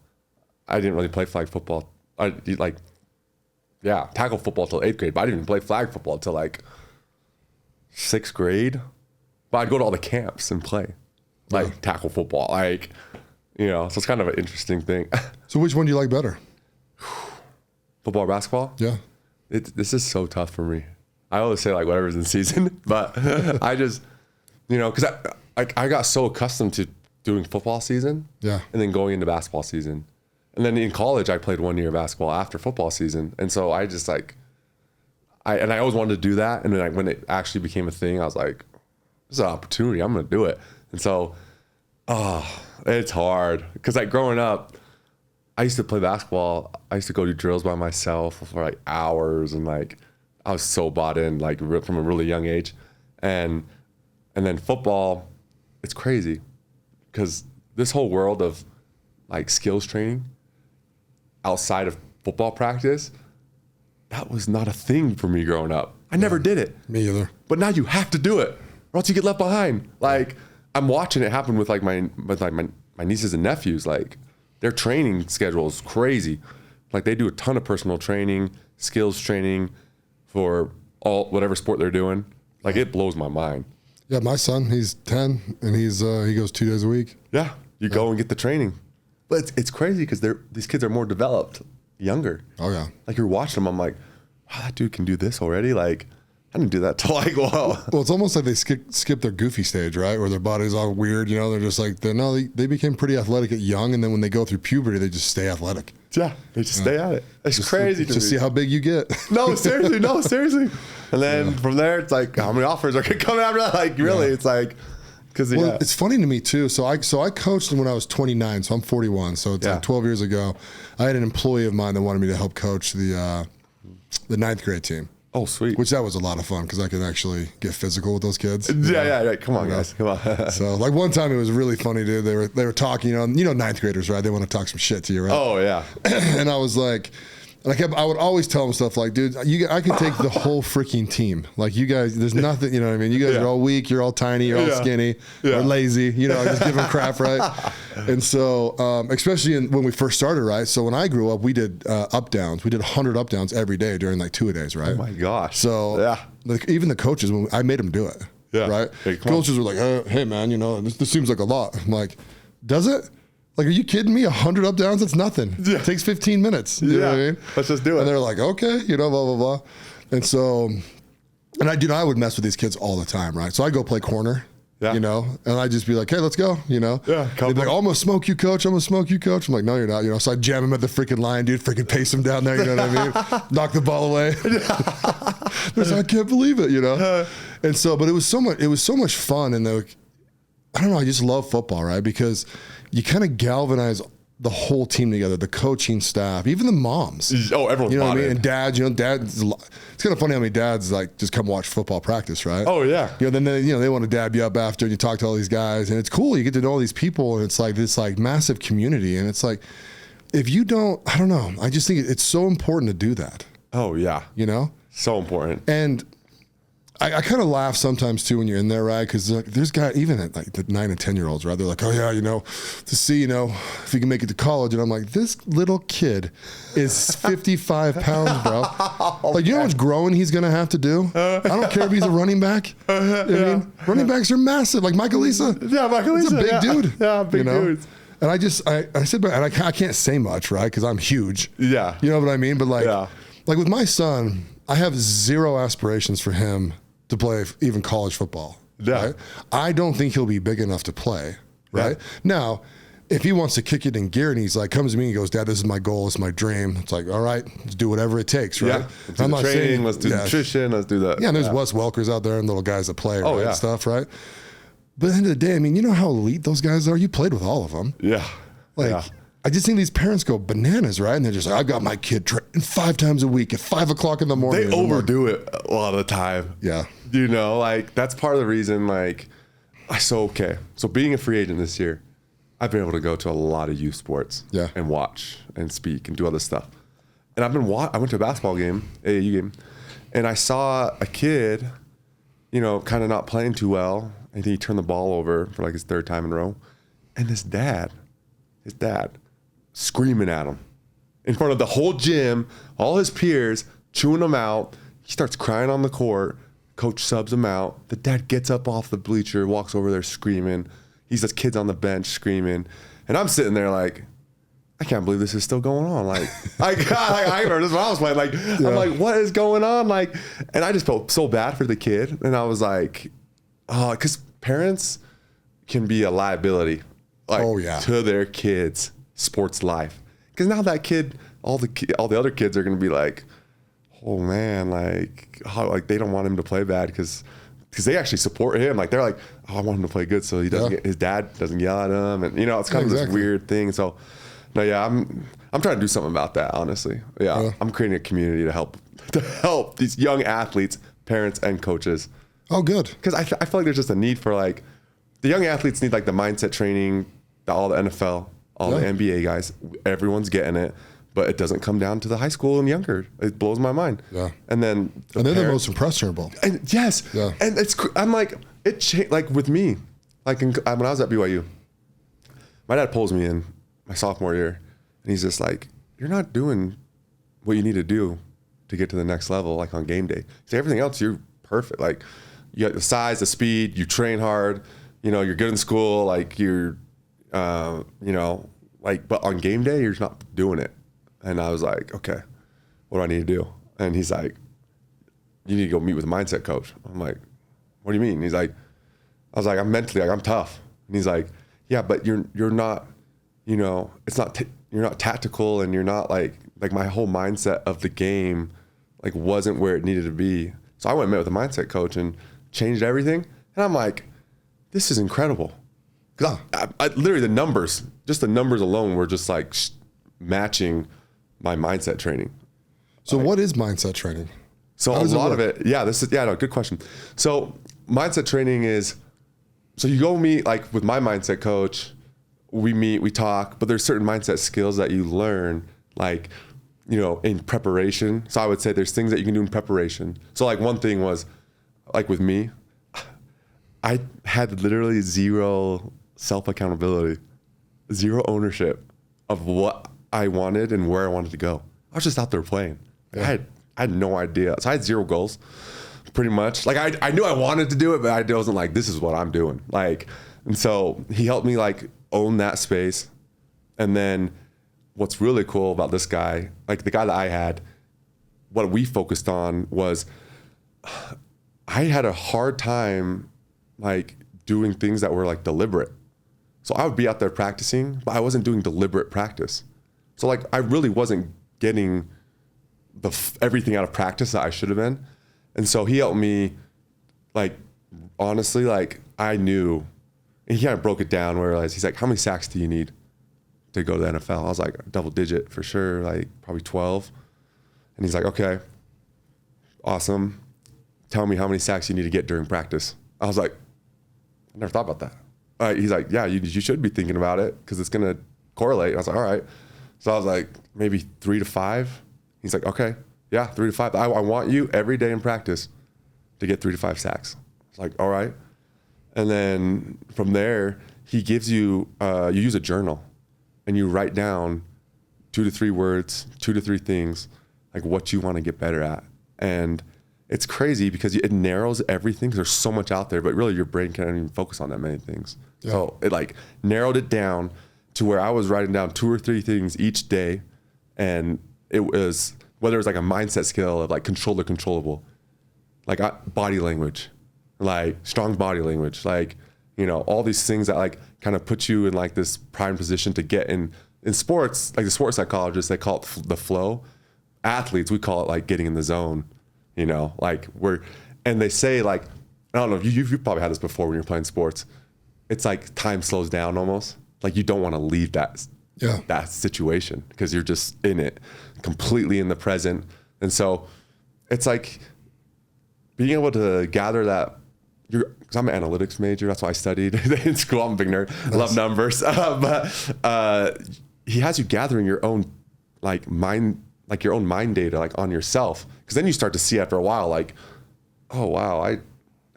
I didn't really play flag football. Tackle football till 8th grade, but I didn't even play flag football till like 6th grade. But I'd go to all the camps and play, like tackle football. Like, so it's kind of an interesting thing. So which one do you like better? Football or basketball? Yeah. This is so tough for me. I always say like whatever's in season, but I just, because I got so accustomed to doing football season, and then going into basketball season, and then in college I played 1 year of basketball after football season, and so I just I always wanted to do that, and then when it actually became a thing, I was like, this is an opportunity, I'm gonna do it, and so, it's hard because like growing up, I used to play basketball. I used to go do drills by myself for like hours, and like I was so bought in, like from a really young age, and then football, it's crazy because this whole world of like skills training outside of football practice, that was not a thing for me growing up. I never did it. Me either. But now you have to do it, or else you get left behind. Like I'm watching it happen with like my nieces and nephews. Like their training schedule is crazy. Like they do a ton of personal training, skills training for whatever sport they're doing. Like it blows my mind. Yeah, my son, he's 10 and he goes 2 days a week. Yeah, you go and get the training. But it's crazy because these kids are more developed, younger. Oh yeah. Like you're watching them, I'm like, wow, that dude can do this already. Like I didn't do that till like, whoa. Well, it's almost like they skip their goofy stage, right? Where their body's all weird, they're just like, they became pretty athletic at young, and then when they go through puberty, they just stay athletic. Yeah, they just stay at it. It's crazy to see how big you get. No, seriously. And then from there, it's like, how many offers are going to come after that? Like, really, it's like, because it's funny to me too. So I coached when I was 29, so I'm 41. So it's like 12 years ago. I had an employee of mine that wanted me to help coach the 9th grade team. Oh, sweet. Which that was a lot of fun because I could actually get physical with those kids. Yeah. Come on, guys. Come on. So like one time it was really funny, dude. They were talking, 9th graders, right? They want to talk some shit to you, right? Oh, yeah. And I was like, I would always tell them stuff like, dude, I can take the whole freaking team. Like you guys, there's nothing, you know what I mean? You guys are all weak, you're all tiny, you're all skinny, or lazy, just give them crap, right? And so, especially when we first started, right? So when I grew up, we did up downs. We did 100 up downs every day during like 2-a-days, right? Oh my gosh. So like even the coaches, I made them do it, right? Hey, coaches were like, hey man, this seems like a lot. I'm like, does it? Like, are you kidding me? 100 up downs? That's nothing. Yeah. It takes 15 minutes. You know what I mean? Let's just do it. And they're like, okay, blah, blah, blah. And so, and I would mess with these kids all the time, right? So I go play corner, and I'd just be like, hey, let's go, Yeah. They'd be like, I'm going to smoke you, coach. I'm like, no, you're not, So I jam him at the freaking line, dude, freaking pace him down there, you know what I mean? Knock the ball away. I can't believe it, And so, but it was so much fun. And I don't know, I just love football, right? Because you kind of galvanize the whole team together, the coaching staff, even the moms. Oh, everyone's what I mean? in. And dads, dads, it's kind of funny how many dads like just come watch football practice, right? Oh, yeah. Then they want to dab you up after, and you talk to all these guys, and it's cool. You get to know all these people, and it's like this like massive community. And it's like, if you don't, I don't know, I just think it's so important to do that. Oh, yeah. So important. And I kind of laugh sometimes too when you're in there, right? Because there's guys, even at like the 9 and 10 year olds, right? They're like, oh yeah, to see, if you can make it to college. And I'm like, this little kid is 55 pounds, bro. Like, you know how much growing he's going to have to do? I don't care if he's a running back. I mean, running backs are massive. Like Michael Lisa. Yeah, Michael Lisa. He's a big dude. Yeah, big dudes. And I sit back and I can't say much, right? Because I'm huge. Yeah. You know what I mean? But like with my son, I have zero aspirations for him to play even college football. Yeah. Right? I don't think he'll be big enough to play. Right. Yeah. Now, if he wants to kick it in gear and he's like, comes to me and goes, Dad, this is my goal. It's my dream. It's like, all right, let's do whatever it takes. Right. Yeah. Let's do the training. Let's do nutrition. Let's do that. Yeah. And there's Wes Welkers out there and little guys that play and stuff. Right. But at the end of the day, I mean, you know how elite those guys are? You played with all of them. Yeah. I just think these parents go bananas, right? And they're just like, I've got my kid training 5 times a week at 5 o'clock in the morning. They overdo it a lot of the time. Yeah. That's part of the reason, So being a free agent this year, I've been able to go to a lot of youth sports and watch and speak and do other stuff. And I went to a basketball game, AAU game, and I saw a kid, kind of not playing too well. And he turned the ball over for like his 3rd time in a row. And his dad, screaming at him in front of the whole gym, all his peers, chewing him out. He starts crying on the court. Coach subs him out. The dad gets up off the bleacher, walks over there screaming. He's just kids on the bench screaming. And I'm sitting there like, I can't believe this is still going on. I remember this when I was playing. I'm like, what is going on? And I just felt so bad for the kid. And I was like, oh, because parents can be a liability. To their kids' sports life, because now that kid, all the other kids are going to be like, oh man, they don't want him to play bad because they actually support him. They're like, oh, I want him to play good so he doesn't his dad doesn't yell at him, and it's kind of this weird thing. So, I'm trying to do something about that, honestly. I'm creating a community to help these young athletes, parents, and coaches. Oh, good. Because I feel like there's just a need for the young athletes need the mindset training. All the NFL, all the NBA guys, everyone's getting it, but it doesn't come down to the high school and younger. It blows my mind. Yeah. And then they're the most impressionable. And yes. Yeah. And I'm like, it changed, with me, when I was at BYU, my dad pulls me in my sophomore year and he's just like, you're not doing what you need to do to get to the next level, on game day. So everything else, you're perfect. You got the size, the speed, you train hard, you're good in school, you're, but on game day, you're just not doing it. And I was like, okay, what do I need to do? And he's like, you need to go meet with a mindset coach. I'm like, what do you mean? He's like, I was like, I'm mentally, I'm tough. And he's like, yeah, but you're not, it's not, you're not tactical, and you're not like my whole mindset of the game, wasn't where it needed to be. So I went and met with a mindset coach and changed everything. And I'm like, this is incredible. Because I literally the numbers alone were just matching my mindset training. So what is mindset training? So a lot of it, good question. So mindset training is, so you go meet with my mindset coach, we meet, we talk, but there's certain mindset skills that you learn in preparation. So I would say there's things that you can do in preparation. So one thing was with me, I had literally zero self-accountability, zero ownership of what I wanted and where I wanted to go. I was just out there playing. Yeah. I had no idea. So I had 0 goals, pretty much. I knew I wanted to do it, but I wasn't this is what I'm doing. And so he helped me own that space. And then what's really cool about this guy, the guy that I had, what we focused on was I had a hard time doing things that were deliberate. So I would be out there practicing, but I wasn't doing deliberate practice. So I really wasn't getting everything out of practice that I should have been. And so he helped me, honestly, I knew, and he kind of broke it down where he's like, how many sacks do you need to go to the NFL? I was like, double digit for sure, probably 12. And he's like, okay, awesome. Tell me how many sacks you need to get during practice. I was like, I never thought about that. He's like, yeah, you should be thinking about it because it's going to correlate. I was like, all right. So I was like, maybe 3 to 5. He's like, okay, yeah, 3 to 5. I want you every day in practice to get 3 to 5 sacks. It's like, all right. And then from there, he gives you, you use a journal and you write down 2 to 3 words, 2 to 3 things, like what you want to get better at. And it's crazy because it narrows everything because there's so much out there, but really your brain can't even focus on that many things. Yeah. So it like narrowed it down to where I was writing down 2 or 3 things each day. And it was, whether it was like a mindset skill of like control the controllable, like body language, like strong body language, like, you know, all these things that like kind of put you in like this prime position to get in sports, like the sports psychologists, they call it the flow. Athletes, we call it like getting in the zone, you know, like and they say like, I don't know, you've probably had this before when you're playing sports. It's like time slows down almost. Like you don't want to leave that situation because you're just in it, completely in the present. And so it's like being able to gather that, because I'm an analytics major, that's why I studied in school. I'm a big nerd, nice. Love numbers. But he has you gathering your own like mind, like your own mind data, like on yourself. Because then you start to see after a while, like, oh wow,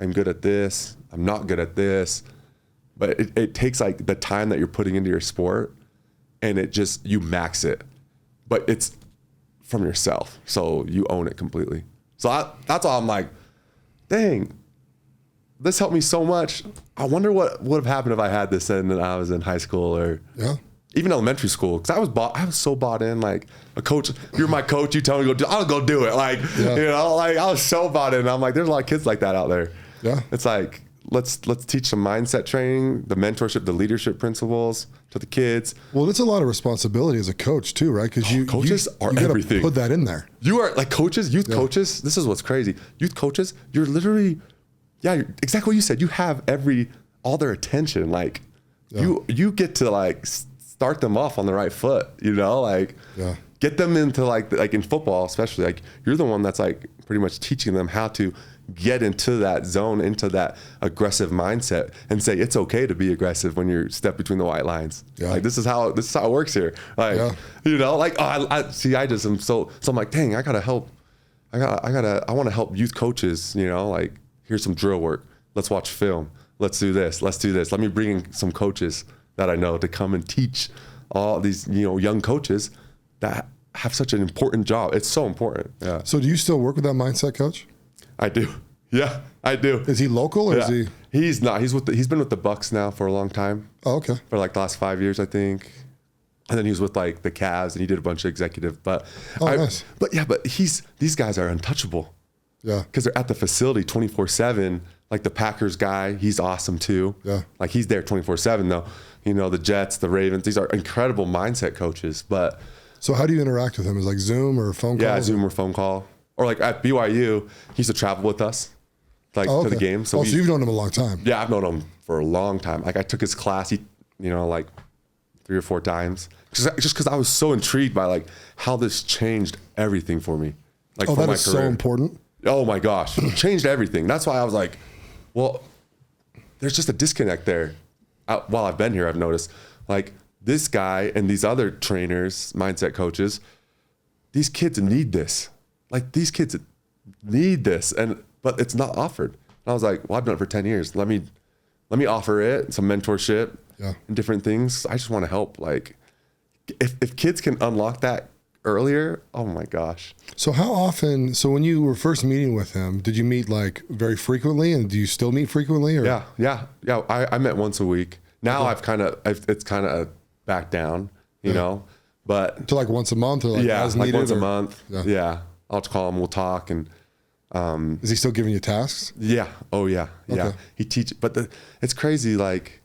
I'm good at this. I'm not good at this. But it takes like the time that you're putting into your sport, and you max it. But it's from yourself, so you own it completely. So that's all I'm like, dang, this helped me so much. I wonder what would have happened if I had this and I was in high school or even elementary school. Because I was so bought in. Like a coach, you're my coach. You tell me to go, I'll go do it. Like you know, like I was so bought in. I'm like, there's a lot of kids like that out there. Yeah, it's like let's teach some mindset training, the mentorship, the leadership principles to the kids. Well, it's a lot of responsibility as a coach too, right? Because coaches are everything. Put that in there. You are like coaches, youth coaches. This is what's crazy. Youth coaches, you're literally, you're exactly what you said. You have all their attention. Like you get to like start them off on the right foot. You know, like get them into like in football, especially. Like you're the one that's like pretty much teaching them how to get into that zone, into that aggressive mindset, and say it's okay to be aggressive when you're step between the white lines. Like this is how it works here. Like you know, like I just am so I'm like, dang, I gotta help. I want to help youth coaches. You know, like here's some drill work. Let's watch film. Let's do this. Let me bring in some coaches that I know to come and teach all these young coaches that have such an important job. It's so important. Yeah. So do you still work with that mindset coach? I do. Yeah, I do. Is he local or is he? He's not. He's been with the Bucks now for a long time. Oh, okay. For like the last 5 years, I think. And then he was with like the Cavs and he did a bunch of executive. But nice. But these guys are untouchable. Yeah. Because they're at the facility 24/7. Like the Packers guy, he's awesome too. Yeah. Like he's there 24/7 though. You know, the Jets, the Ravens, these are incredible mindset coaches. But so how do you interact with him? Is it like Zoom or phone call? Yeah, Zoom or phone call. Or like at BYU, he used to travel with us, like to the game. So you've known him a long time. Yeah, I've known him for a long time. Like I took his class, like 3 or 4 times, just because I was so intrigued by like how this changed everything for me. Like for that my is career. So important. Oh my gosh, changed everything. That's why I was like, well, there's just a disconnect there. While I've been here, I've noticed like this guy and these other trainers, mindset coaches, these kids need this. Like these kids need this, but it's not offered. And I was like, well, I've done it for 10 years. Let me offer it, some mentorship and different things. I just want to help. Like if kids can unlock that earlier, oh my gosh. So how often, when you were first meeting with him, did you meet like very frequently, and do you still meet frequently? Or? Yeah. I met once a week. Now it's kind of back down, you know, but to like once a month or like as needed? Like once a month. Yeah. I'll call him, we'll talk. And is he still giving you tasks? Yeah. Oh yeah. Yeah. Okay. He teaches, but it's crazy. Like,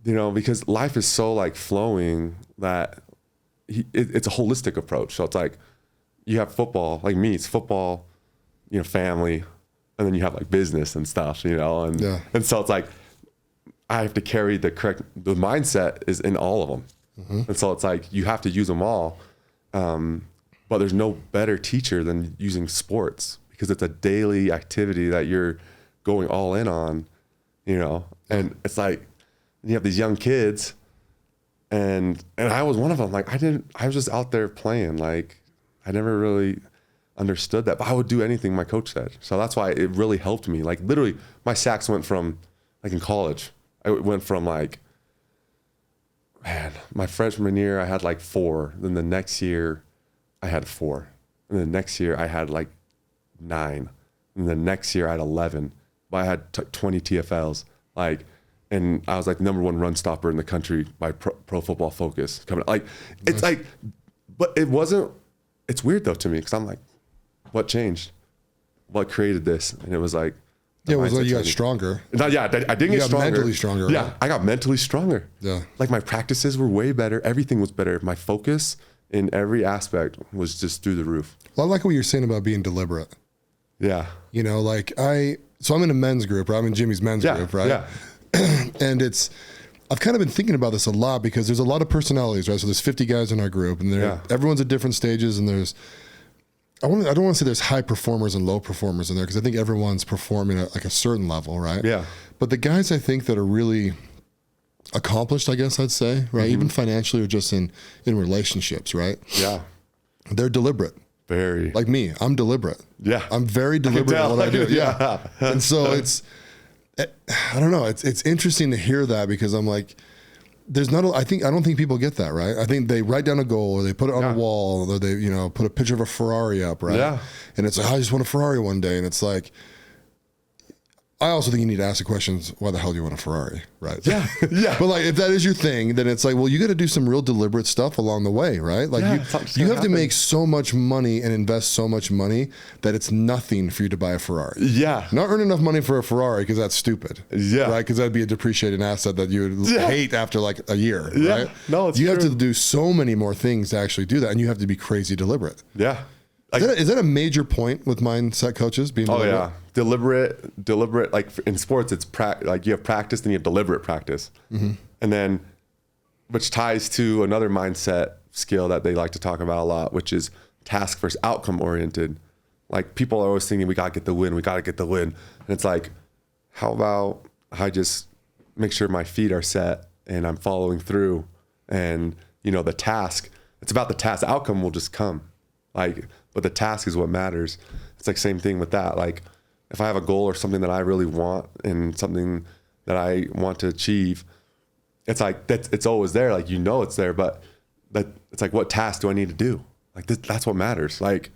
because life is so like flowing that it's a holistic approach. So it's like you have football, like me, it's football, family, and then you have like business and stuff, and so it's like I have to carry the mindset is in all of them. Mm-hmm. And so it's like you have to use them all. But there's no better teacher than using sports because it's a daily activity that you're going all in on, and it's like you have these young kids and I was one of them. Like I was just out there playing. Like I never really understood that, but I would do anything my coach said. So that's why it really helped me. Like literally my sacks went from, like in college, I went from like, man, my freshman year I had like 4. Then the next year I had 4. And the next year I had like 9. And the next year I had 11. But I had 20 TFLs. Like, and I was like number 1 run stopper in the country by Pro Football Focus. Coming like, it's like, but it wasn't. It's weird though to me because I'm like, what changed? What created this? And it was like, it was like you got stronger. No, yeah, I didn't get stronger. Mentally stronger. Yeah, right? I got mentally stronger. Yeah, like my practices were way better. Everything was better. My focus in every aspect was just through the roof. Well, I like what you're saying about being deliberate. Yeah, you know, like so I'm in a men's group, right? I'm in Jimmy's men's group, right? Yeah. And I've kind of been thinking about this a lot because there's a lot of personalities, right? So there's 50 guys in our group, and everyone's at different stages, and I don't want to say there's high performers and low performers in there because I think everyone's performing at like a certain level, right? Yeah. But the guys I think that are really accomplished, I guess I'd say, right? Mm-hmm. Even financially or just in relationships, right? Yeah. They're deliberate. Very. Like me, I'm deliberate. Yeah. I'm very deliberate in what I do. Yeah. And so I don't know. It's interesting to hear that because I'm like, I don't think people get that, right? I think they write down a goal or they put it on a wall or they, put a picture of a Ferrari up, right? Yeah. And it's like, I just want a Ferrari one day. And it's like, I also think you need to ask the questions, why the hell do you want a Ferrari, right? Yeah, yeah. But like, if that is your thing, then it's like, well, you got to do some real deliberate stuff along the way, right? Like you have to make so much money and invest so much money that it's nothing for you to buy a Ferrari. Yeah. Not earn enough money for a Ferrari because that's stupid. Yeah. Right? Because that'd be a depreciating asset that you would hate after like a year, right? No, it's you true. have to do so many more things to actually do that, and you have to be crazy deliberate. Yeah. Is that a major point with mindset coaches being deliberate? Oh yeah, deliberate. Like in sports, it's like you have practice, then you have deliberate practice, and then which ties to another mindset skill that they like to talk about a lot, which is task versus outcome oriented. Like people are always thinking we gotta get the win, and it's like, how about I just make sure my feet are set and I'm following through, and the task. It's about the task. The outcome will just come, but the task is what matters. It's like same thing with that. Like if I have a goal or something that I really want and something that I want to achieve, it's like it's always there. Like it's there, but it's like what task do I need to do? Like that's what matters. Like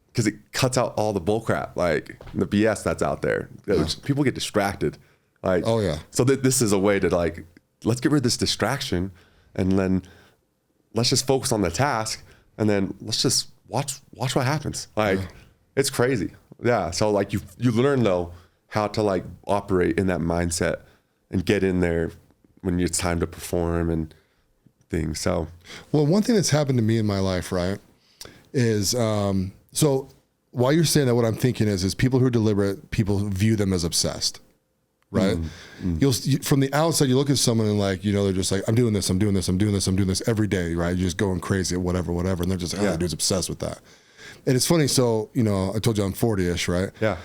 because it cuts out all the bull crap, like the BS that's out there. People get distracted. Like oh yeah. So this is a way to like let's get rid of this distraction and then let's just focus on the task and then let's just watch what happens. Like it's crazy. Yeah. So like you learn though how to like operate in that mindset and get in there when it's time to perform and things. So well, one thing that's happened to me in my life, right, is so while you're saying that, what I'm thinking is people who are deliberate, people view them as obsessed. Right. Mm-hmm. From the outside, you look at someone and like, they're just like, I'm doing this every day. Right. You're just going crazy at whatever. And they're just like, that dude's obsessed with that. And it's funny. So, I told you I'm 40-ish. Right. Yeah.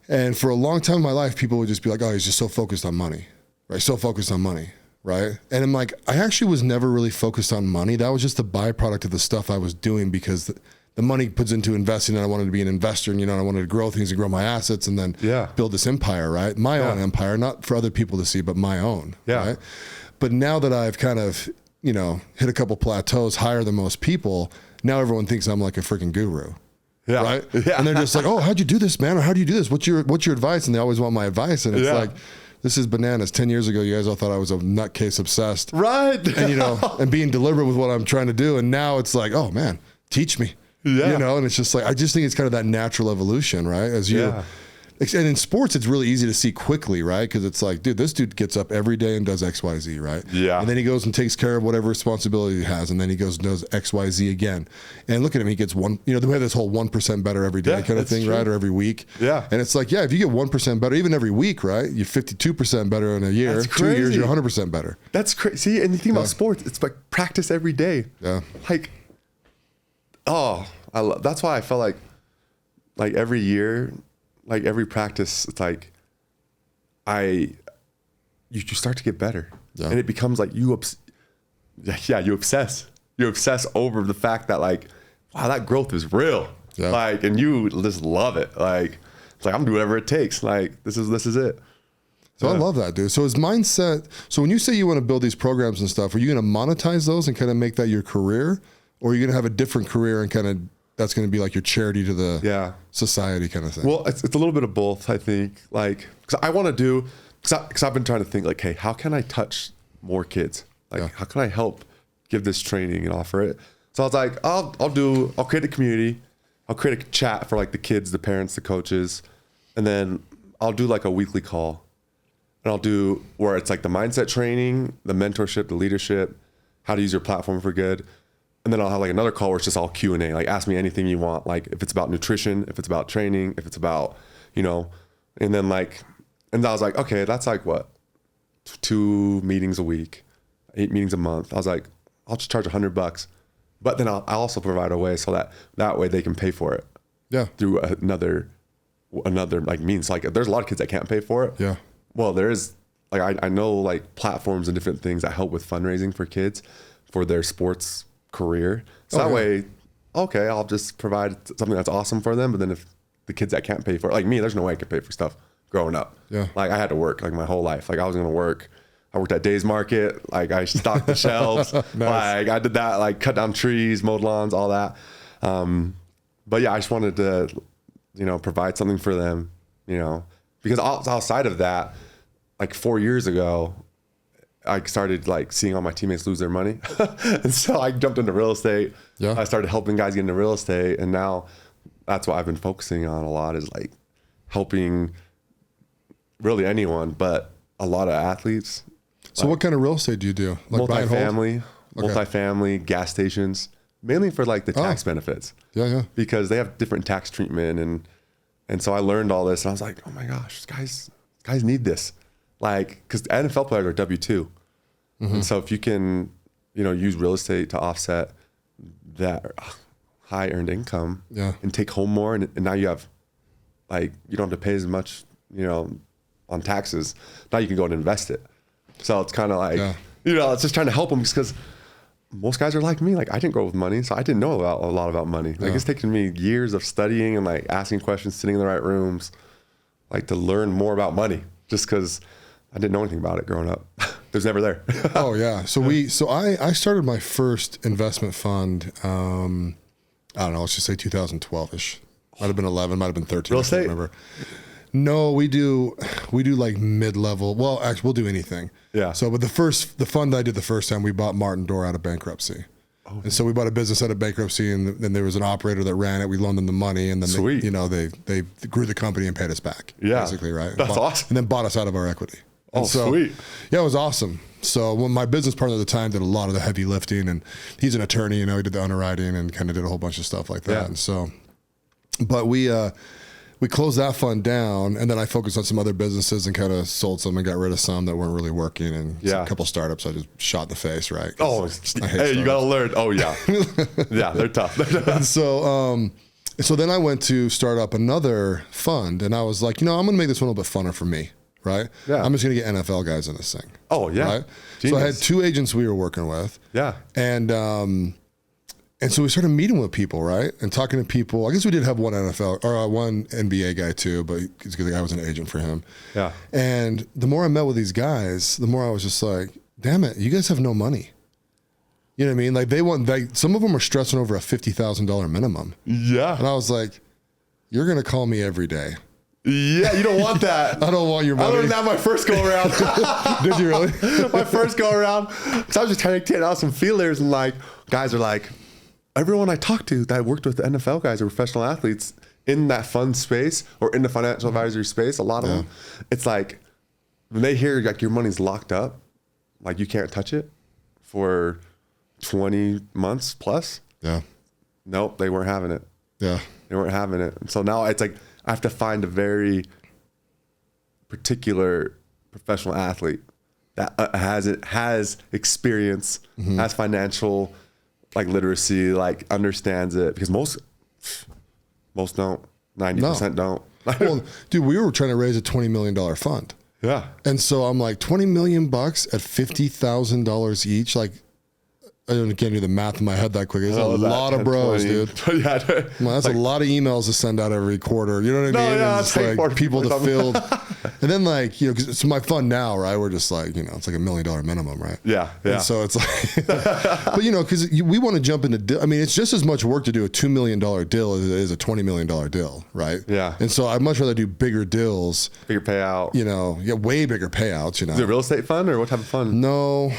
And for a long time in my life, people would just be like, oh, he's just so focused on money. Right. So focused on money. Right. And I'm like, I actually was never really focused on money. That was just a byproduct of the stuff I was doing because the money puts into investing, and I wanted to be an investor, and I wanted to grow things and grow my assets and then build this empire, right? My own empire, not for other people to see, but my own. Yeah. Right? But now that I've kind of, hit a couple plateaus higher than most people, now everyone thinks I'm like a freaking guru. Yeah. Right? Yeah. And they're just like, oh, how'd you do this, man? Or how do you do this? What's your advice? And they always want my advice. And it's like, this is bananas. 10 years ago, you guys all thought I was a nutcase obsessed. Right. And, and being deliberate with what I'm trying to do. And now it's like, oh man, teach me. Yeah. And it's just like, I just think it's kind of that natural evolution, right? And in sports, it's really easy to see quickly, right? Because it's like, dude, this dude gets up every day and does X, Y, Z, right? Yeah. And then he goes and takes care of whatever responsibility he has. And then he goes and does X, Y, Z again. And look at him, he gets one, they have this whole 1% better every day kind of thing, true. Right? Or every week. Yeah. And it's like, if you get 1% better, even every week, right? You're 52% better in a year. That's 2 years, you're 100% better. That's crazy. See, and you think about sports, it's like practice every day. Yeah. Like, that's why I felt like every year, like every practice, it's like you start to get better, and it becomes like you obsess over the fact that like, wow, that growth is real. Yeah. Like, and you just love it. Like, it's like, I'm doing whatever it takes. Like, this is it. So I love that, dude. So his mindset, so when you say you want to build these programs and stuff, are you going to monetize those and kind of make that your career? Or are you going to have a different career and kind of, that's going to be like your charity to the society kind of thing? Well, it's a little bit of both, I think. Like, because I want to do, because I've been trying to think like, hey, how can I touch more kids? Like, how can I help give this training and offer it? So I was like, I'll create a community. I'll create a chat for like the kids, the parents, the coaches. And then I'll do like a weekly call. And I'll do where it's like the mindset training, the mentorship, the leadership, how to use your platform for good. And then I'll have like another call where it's just all Q&A. Like, ask me anything you want. Like, if it's about nutrition, if it's about training, if it's about, and then like, and I was like, okay, that's like what? 2 meetings a week, 8 meetings a month. I was like, I'll just charge $100. But then I'll also provide a way so that way they can pay for it. Yeah. Through another like means. Like, there's a lot of kids that can't pay for it. Yeah. Well, there is, like, I know like platforms and different things that help with fundraising for kids for their sports career. So that way, okay, I'll just provide something that's awesome for them. But then if the kids that can't pay for it, like me, there's no way I could pay for stuff growing up. Yeah. Like, I had to work like my whole life. Like, I was going to work. I worked at Days Market. Like, I stocked the shelves. Nice. Like, I did that, like cut down trees, mowed lawns, all that. But yeah, I just wanted to, provide something for them, because outside of that, like 4 years ago, I started like seeing all my teammates lose their money. And so I jumped into real estate. Yeah. I started helping guys get into real estate. And now that's what I've been focusing on a lot, is like helping really anyone, but a lot of athletes. So what kind of real estate do you do? Like multifamily, gas stations, mainly for like the tax benefits. Yeah. Because they have different tax treatment. And so I learned all this and I was like, oh my gosh, guys need this. Like, because NFL players are W-2. Mm-hmm. And so if you can, use real estate to offset that high earned income and take home more, and now you have, like, you don't have to pay as much, on taxes. Now you can go and invest it. So it's kind of like, it's just trying to help them, because most guys are like me. Like, I didn't grow up with money, so I didn't know a lot about money. Like, it's taken me years of studying and like asking questions, sitting in the right rooms, like to learn more about money, just because I didn't know anything about it growing up. It was never there. Oh yeah. So I started my first investment fund. I don't know. Let's just say 2012ish. Might have been 11. Might have been 13. Real estate? I can't remember. No, we do like mid-level. Well, actually, we'll do anything. Yeah. So, but the fund I did the first time, we bought Martin Door out of bankruptcy. Oh. And so we bought a business out of bankruptcy, and then there was an operator that ran it. We loaned them the money, and then Sweet. They grew the company and paid us back. Yeah. Basically, right? That's awesome. And then bought us out of our equity. Oh, sweet. Yeah, it was awesome. So when my business partner at the time did a lot of the heavy lifting, and he's an attorney, he did the underwriting and kind of did a whole bunch of stuff like that. Yeah. And so, but we closed that fund down, and then I focused on some other businesses and kind of sold some and got rid of some that weren't really working, and a couple startups I just shot in the face, right? Oh, hey, you got to learn. Oh yeah. Yeah, they're tough. And so then I went to start up another fund, and I was like, I'm going to make this one a little bit funner for me. Right? Yeah. I'm just going to get NFL guys in this thing. Oh, yeah. Right? Genius. So I had 2 agents we were working with. Yeah. And so we started meeting with people, right? And talking to people. I guess we did have one NFL or one NBA guy too, but because the guy was an agent for him. Yeah. And the more I met with these guys, the more I was just like, damn it, you guys have no money. You know what I mean? Like some of them are stressing over a $50,000 minimum. Yeah. And I was like, you're going to call me every day. Yeah, you don't want that. I don't want your money. I learned that my first go around. Did you really? My first go around. So I was just trying to take out some feelers, and like guys are like, everyone I talked to that worked with the NFL guys or professional athletes in that fund space or in the financial advisory space, a lot of them, it's like when they hear like your money's locked up, like you can't touch it for 20 months plus. Yeah. Nope, they weren't having it. Yeah. They weren't having it. And so now it's like I have to find a very particular professional athlete that has experience, has financial like literacy, like understands it, because most don't, 90% don't. Well, dude, we were trying to raise a $20 million fund. Yeah. And so I'm like, $20 million at $50,000 each, like can't do the math in my head that quick. It's a lot of bros, 20, dude. Yeah, that's like, a lot of emails to send out every quarter. You know what I mean? Yeah, it's like people to fill. And then like, cause it's my fund now, right? We're just like, it's like $1 million minimum, right? Yeah. And so it's like, but cause we want to jump into deal. I mean, it's just as much work to do a $2 million deal as it is a $20 million deal, right? Yeah. And so I'd much rather do bigger deals. Bigger payout. Way bigger payouts, Is it a real estate fund or what type of fund? No.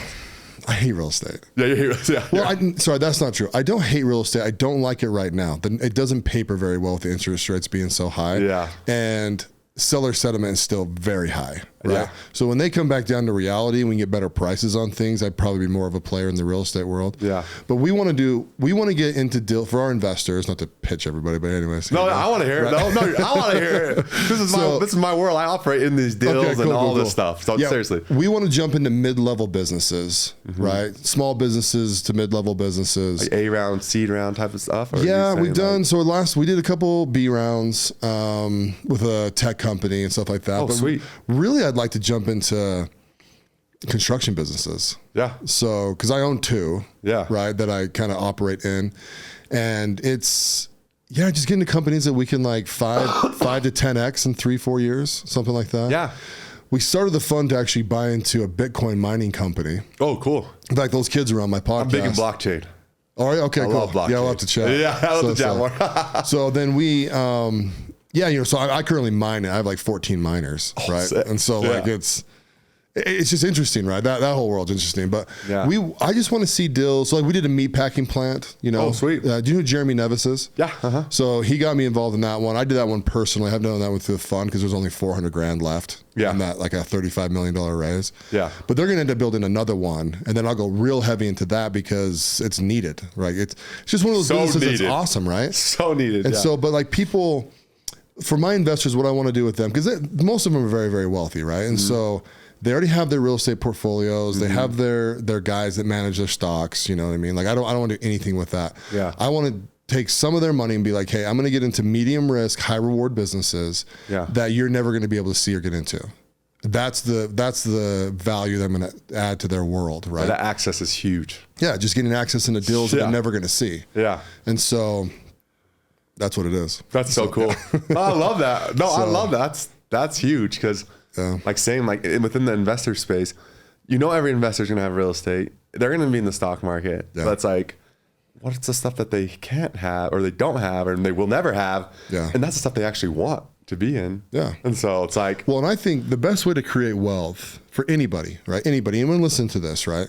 I hate real estate. Yeah, you hate real estate. Well, sorry, that's not true. I don't hate real estate. I don't like it right now. It doesn't paper very well with the interest rates being so high. Yeah. And seller sentiment is still very high. Right. Yeah. So when they come back down to reality and we get better prices on things, I'd probably be more of a player in the real estate world. Yeah. But we want to get into deal for our investors, not to pitch everybody, but anyways. No, I want to hear it. No, I want to hear it. This is my world. I operate in these deals and all this stuff. So seriously. We want to jump into mid-level businesses, right? Small businesses to mid-level businesses. Like A round, seed round type of stuff? Yeah, we've done. So we did a couple B rounds with a tech company and stuff like that. Oh, but sweet. Really, I'd like to jump into construction businesses. Yeah. So, because I own 2. Yeah. Right. That I kind of operate in, and it's just getting to companies that we can like 5 to 10x in 3-4 years, something like that. Yeah. We started the fund to actually buy into a Bitcoin mining company. Oh, cool. In fact, those kids are on my podcast. I'm big in blockchain. All right. Okay. I cool. love blockchain. Yeah, I'll have to chat. Yeah, I'll have to chat more. So then we, so I currently mine it. I have like 14 miners, right? Sick. And so like it's just interesting, right? That whole world's interesting. But I just want to see deals. So like we did a meat packing plant, Oh, sweet. Do you know who Jeremy Nevis is? Yeah. Uh-huh. So he got me involved in that one. I did that one personally. I haven't done that one through the fund because there's only $400,000 left. Yeah. On that, like a $35 million raise. Yeah. But they're going to end up building another one. And then I'll go real heavy into that because it's needed, right? It's just one of those businesses that's awesome, right? So needed. And so, but like people, for my investors, what I want to do with them, because most of them are very, very wealthy, right? And so they already have their real estate portfolios. They have their guys that manage their stocks. You know what I mean? Like I don't want to do anything with that. Yeah. I want to take some of their money and be like, hey, I'm going to get into medium risk, high reward businesses that you're never going to be able to see or get into. That's the value that I'm going to add to their world, right? That access is huge. Yeah, just getting access into deals that they're never going to see. Yeah. And so that's what it is. That's so cool. I love that. No, I love that. That's huge because within the investor space, every investor's going to have real estate. They're going to be in the stock market. Yeah. That's like, what's the stuff that they can't have or they don't have and they will never have? Yeah. And that's the stuff they actually want to be in. Yeah. And so it's like, well, and I think the best way to create wealth for anybody, right? Anyone listen to this, right?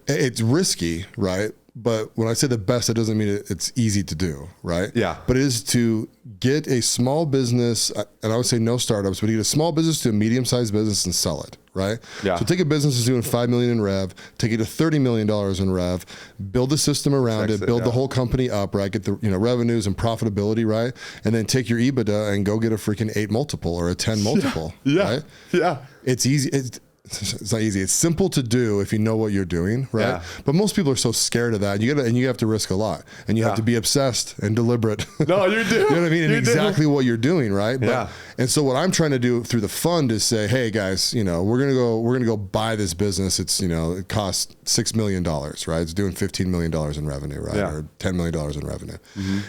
It's risky, right? But when I say the best, it doesn't mean it's easy to do, right? Yeah. But it is to get a small business, and I would say no startups, but to get a small business to a medium-sized business and sell it, right? Yeah. So take a business that's doing $5 million in rev, take it to $30 million in rev, build the system around it, build the whole company up, right? Get the revenues and profitability, right? And then take your EBITDA and go get a freaking 8 multiple or a 10 multiple, right? Yeah. It's easy. It's not easy. It's simple to do if you know what you're doing, right? Yeah. But most people are so scared of that. You have to risk a lot, and you have to be obsessed and deliberate. No, you do. You know what I mean? And exactly what you're doing, right? Yeah. And so what I'm trying to do through the fund is say, hey guys, we're gonna go buy this business. It's it costs $6 million, right? It's doing $15 million in revenue, right? Yeah. Or $10 million in revenue,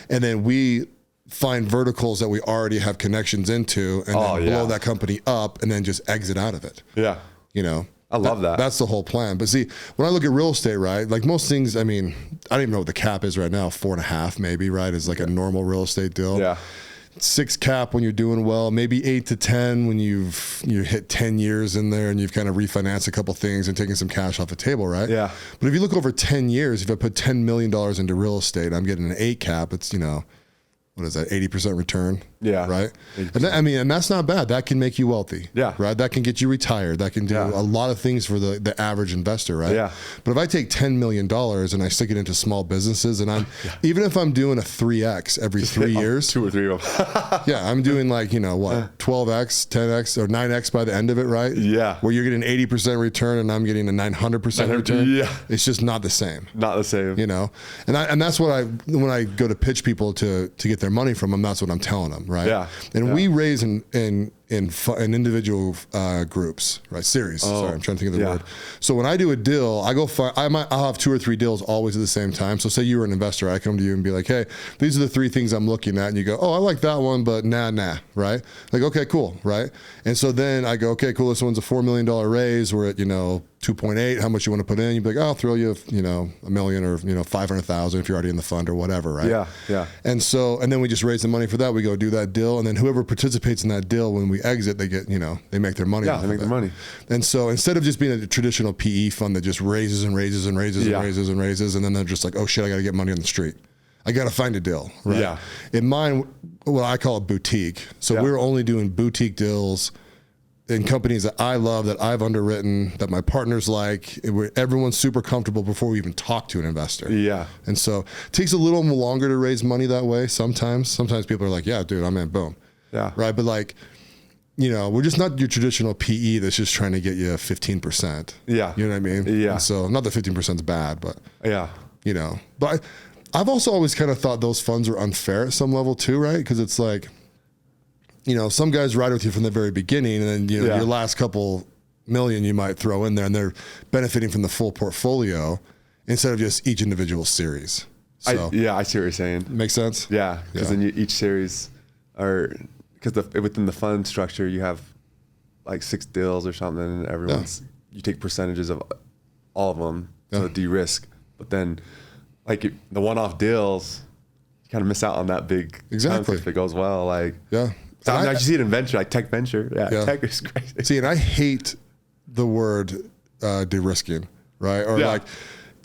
and then we find verticals that we already have connections into, and then blow that company up, and then just exit out of it. Yeah. I love that. That's the whole plan. But see, when I look at real estate, right, like most things, I mean, I don't even know what the cap is right now, 4.5 maybe, right, is like a normal real estate deal. Yeah. 6 cap when you're doing well, maybe 8 to 10 when you hit 10 years in there and you've kind of refinanced a couple things and taken some cash off the table, right? Yeah. But if you look over 10 years, if I put $10 million into real estate, I'm getting an 8 cap. It's, what is that, 80% return? Yeah. Right? And that's not bad. That can make you wealthy. Yeah. Right? That can get you retired. That can do a lot of things for the average investor, right? Yeah. But if I take $10 million and I stick it into small businesses and even if I'm doing a 3X every 3 years. 2 or 3 of them. Yeah. I'm doing 12X, 10X or 9X by the end of it, right? Yeah. Where you're getting 80% return and I'm getting a 900% return. Yeah. It's just not the same. Not the same. And that's what when I go to pitch people to get their money from them, that's what I'm telling them, right? Yeah. And we raise in in individual groups, right? Series. Sorry, I'm trying to think of the word. So when I do a deal, I'll have 2 or 3 deals always at the same time. So say you were an investor, I come to you and be like, hey, these are the 3 things I'm looking at. And you go, oh, I like that one, but nah, right? Like, okay, cool, right? And so then I go, okay, cool, this one's a $4 million raise. We're at, 2.8, how much you want to put in? You'd be like, oh, I'll throw you, $1 million or, 500,000 if you're already in the fund or whatever, right? Yeah. And then we just raise the money for that. We go do that deal. And then whoever participates in that deal, when we exit, they get, they make their money. Yeah, they make their money. And so instead of just being a traditional PE fund that just raises and raises and raises and raises and raises, and then they're just like, oh shit, I got to get money on the street. I got to find a deal, right? Yeah. In mine, well, I call it boutique. So we're only doing boutique deals in companies that I love, that I've underwritten, that my partners like, where everyone's super comfortable before we even talk to an investor. Yeah. And so it takes a little longer to raise money that way sometimes. Sometimes people are like, yeah, dude, I'm in, boom. Yeah. Right. But like, we're just not your traditional PE that's just trying to get you 15%. Yeah. You know what I mean? Yeah. And so not that 15% is bad, but but I've also always kind of thought those funds were unfair at some level too, right? Because it's like, some guys ride with you from the very beginning, and then your last couple million you might throw in there, and they're benefiting from the full portfolio instead of just each individual series. So, I see what you're saying. Makes sense? Yeah, because then each series within the fund structure, you have like 6 deals or something, and you take percentages of all of them to de-risk. But then, like the one-off deals, you kind of miss out on that big. Exactly. If it goes well, like So I see it in venture, like tech venture. Yeah, tech is crazy. See, and I hate the word de-risking, right? Or like,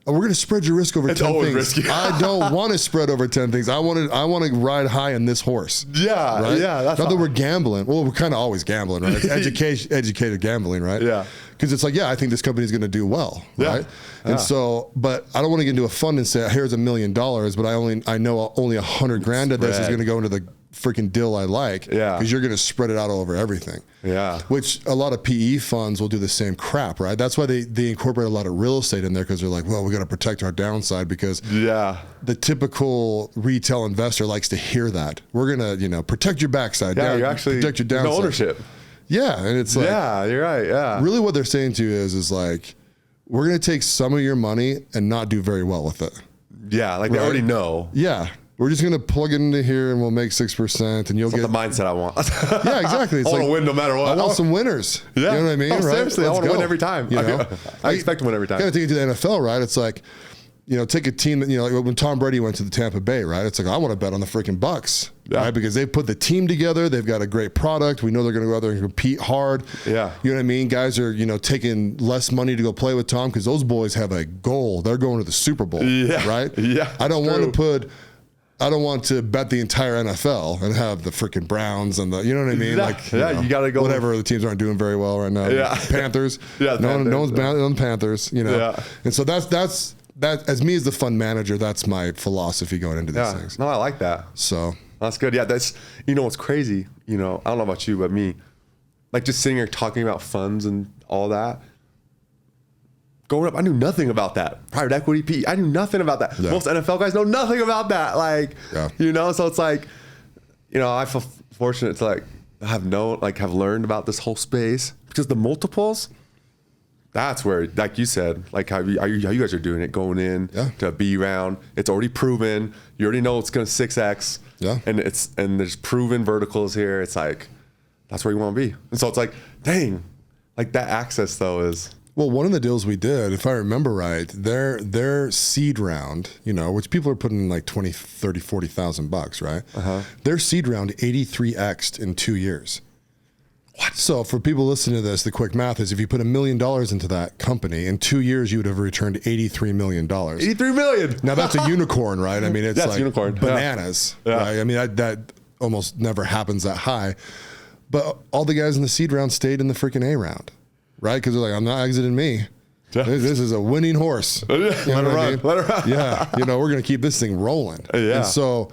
oh, we're going to spread your risk over 10 things. Risky. I don't want to spread over 10 things. I want to ride high on this horse. Yeah, right? yeah. That's not that we're gambling. Well, we're kind of always gambling, right? It's educated gambling, right? Yeah. Because it's like, I think this company is going to do well, right? And so, but I don't want to get into a fund and say, here's $1 million, but I know only $100,000 of this is going to go into the freaking deal I like, because you're going to spread it out all over everything. Yeah. Which a lot of PE funds will do the same crap, right? That's why they incorporate a lot of real estate in there, because they're like, well, we got to protect our downside, because the typical retail investor likes to hear that. We're going to, protect your backside. Yeah, you actually protect your downside. No ownership. Yeah. And it's like, yeah, you're right. Yeah. Really what they're saying to you is like, we're going to take some of your money and not do very well with it. Yeah. Like they already know. Yeah. We're just going to plug it into here and we'll make 6% and you'll get the mindset I want. Yeah, exactly. It's I want to win no matter what. I want some winners. Yeah. You know what I mean? Oh, right? Seriously, I want to win every time. I expect to win every time. Kind of take it to the NFL, right? It's like, take a team that, like when Tom Brady went to the Tampa Bay, right? It's like, I want to bet on the freaking Bucks, right? Because they put the team together. They've got a great product. We know they're going to go out there and compete hard. Yeah. You know what I mean? Guys are, taking less money to go play with Tom because those boys have a goal. They're going to the Super Bowl, right? Yeah. I don't want to bet the entire NFL and have the freaking Browns and you know what I mean? You got to go. Whatever, the teams aren't doing very well right now. Yeah. Panthers. No one's betting on the Panthers, Yeah. And so that's as me as the fund manager, that's my philosophy going into these things. No, I like that. So that's good. Yeah. That's, what's crazy, I don't know about you, but me, like just sitting here talking about funds and all that. Growing up, I knew nothing about that. Private equity, PE, I knew nothing about that. Yeah. Most NFL guys know nothing about that. So it's like, I feel fortunate to have learned about this whole space, because the multiples, that's where, like you said, like how you guys are doing it, going in to a B round. It's already proven. You already know it's going to 6X. Yeah. And there's proven verticals here. It's like, that's where you want to be. And so it's like, dang, like that access though is. Well, one of the deals we did, if I remember right, their seed round, which people are putting in like 20, 30, 40,000 bucks, right? Uh-huh. Their seed round 83x'd in 2 years. What? So for people listening to this, the quick math is if you put $1 million into that company, in 2 years, you would have returned $83 million. $83 million. Now that's a unicorn, right? I mean, it's like unicorn. Bananas, right? I mean, that almost never happens that high. But all the guys in the seed round stayed in the freaking A round. Right? Because they're like, I'm not exiting me. This is a winning horse. Let it run. Yeah. We're going to keep this thing rolling. Yeah. And so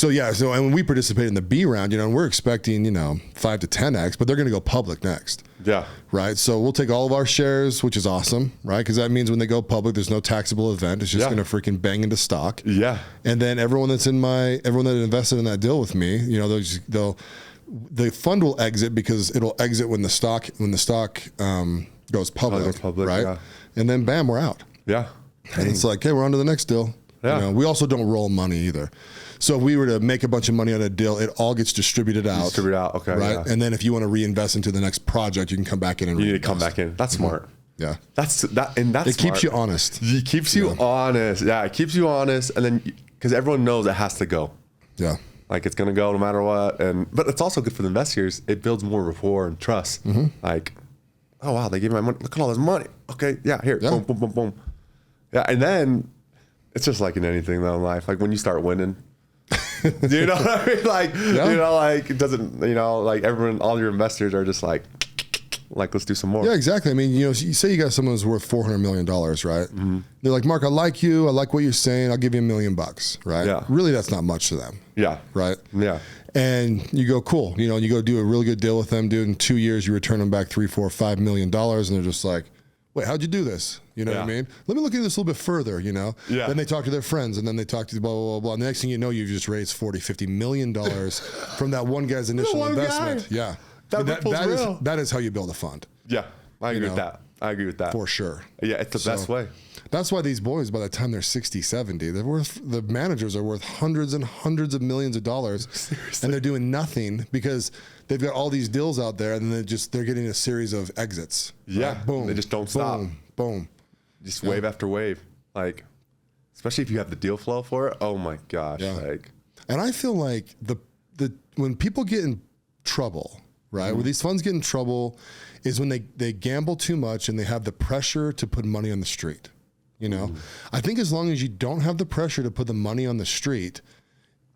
and when we participate in the B round, and we're expecting, 5 to 10X, but they're going to go public next. Yeah. Right. So we'll take all of our shares, which is awesome. Right. Because that means when they go public, there's no taxable event. It's just going to freaking bang into stock. Yeah. And then everyone that invested in that deal with me, the fund will exit because it'll exit when the stock goes public, right? Yeah. And then bam, we're out. Yeah. And it's like, hey, we're on to the next deal. Yeah. You know, we also don't roll money either. So if we were to make a bunch of money on a deal, it all gets distributed out. Okay. Right. Yeah. And then if you want to reinvest into the next project, you can come back in and you need to come back in. That's smart. Yeah. That's it smart. keeps you honest. It keeps you honest. Yeah. It keeps you honest. And then, because everyone knows it has to go. Yeah. Like it's going to go no matter what. But it's also good for the investors. It builds more rapport and trust. Mm-hmm. Like, oh, wow, they gave me my money. Look at all this money. Okay. Yeah. Here. Yeah. Boom, boom, boom, boom. Yeah. And then it's just like in anything though in life. Like when you start winning, you know what I mean? Like, you know, like it doesn't, you know, like everyone, all your investors are just like, let's do some more. Yeah, exactly. I mean, you know, you say you got someone who's worth $400 million, right? Mm-hmm. They're like, Mark, I like you. I like what you're saying. I'll give you $1 million, right? Yeah. Really, that's not much to them. Yeah. Right? Yeah. And you go, cool. You know, you go do a really good deal with them, dude. In 2 years, you return them back $3, $4, $5 million. And they're just like, wait, how'd you do this? You know what I mean? Let me look into this a little bit further, you know? Yeah. Then they talk to their friends, and then they talk to blah, blah, blah, blah. And the next thing you know, you've just raised $40, $50 million from that one guy's initial investment. Guy. Yeah. That is how you build a fund. Yeah. I agree with that. I agree with that. For sure. Yeah, it's the best way. That's why these boys, by the time they're 60, 70, the managers are worth hundreds and hundreds of millions of dollars. Seriously. And they're doing nothing because they've got all these deals out there, and they're getting a series of exits. Yeah. Right? Boom. They just don't stop. Boom. Just wave after wave. Like, especially if you have the deal flow for it. Oh my gosh. Yeah. Like, and I feel like when people get in trouble, right? Where these funds get in trouble is when they gamble too much and they have the pressure to put money on the street. You know, I think as long as you don't have the pressure to put the money on the street,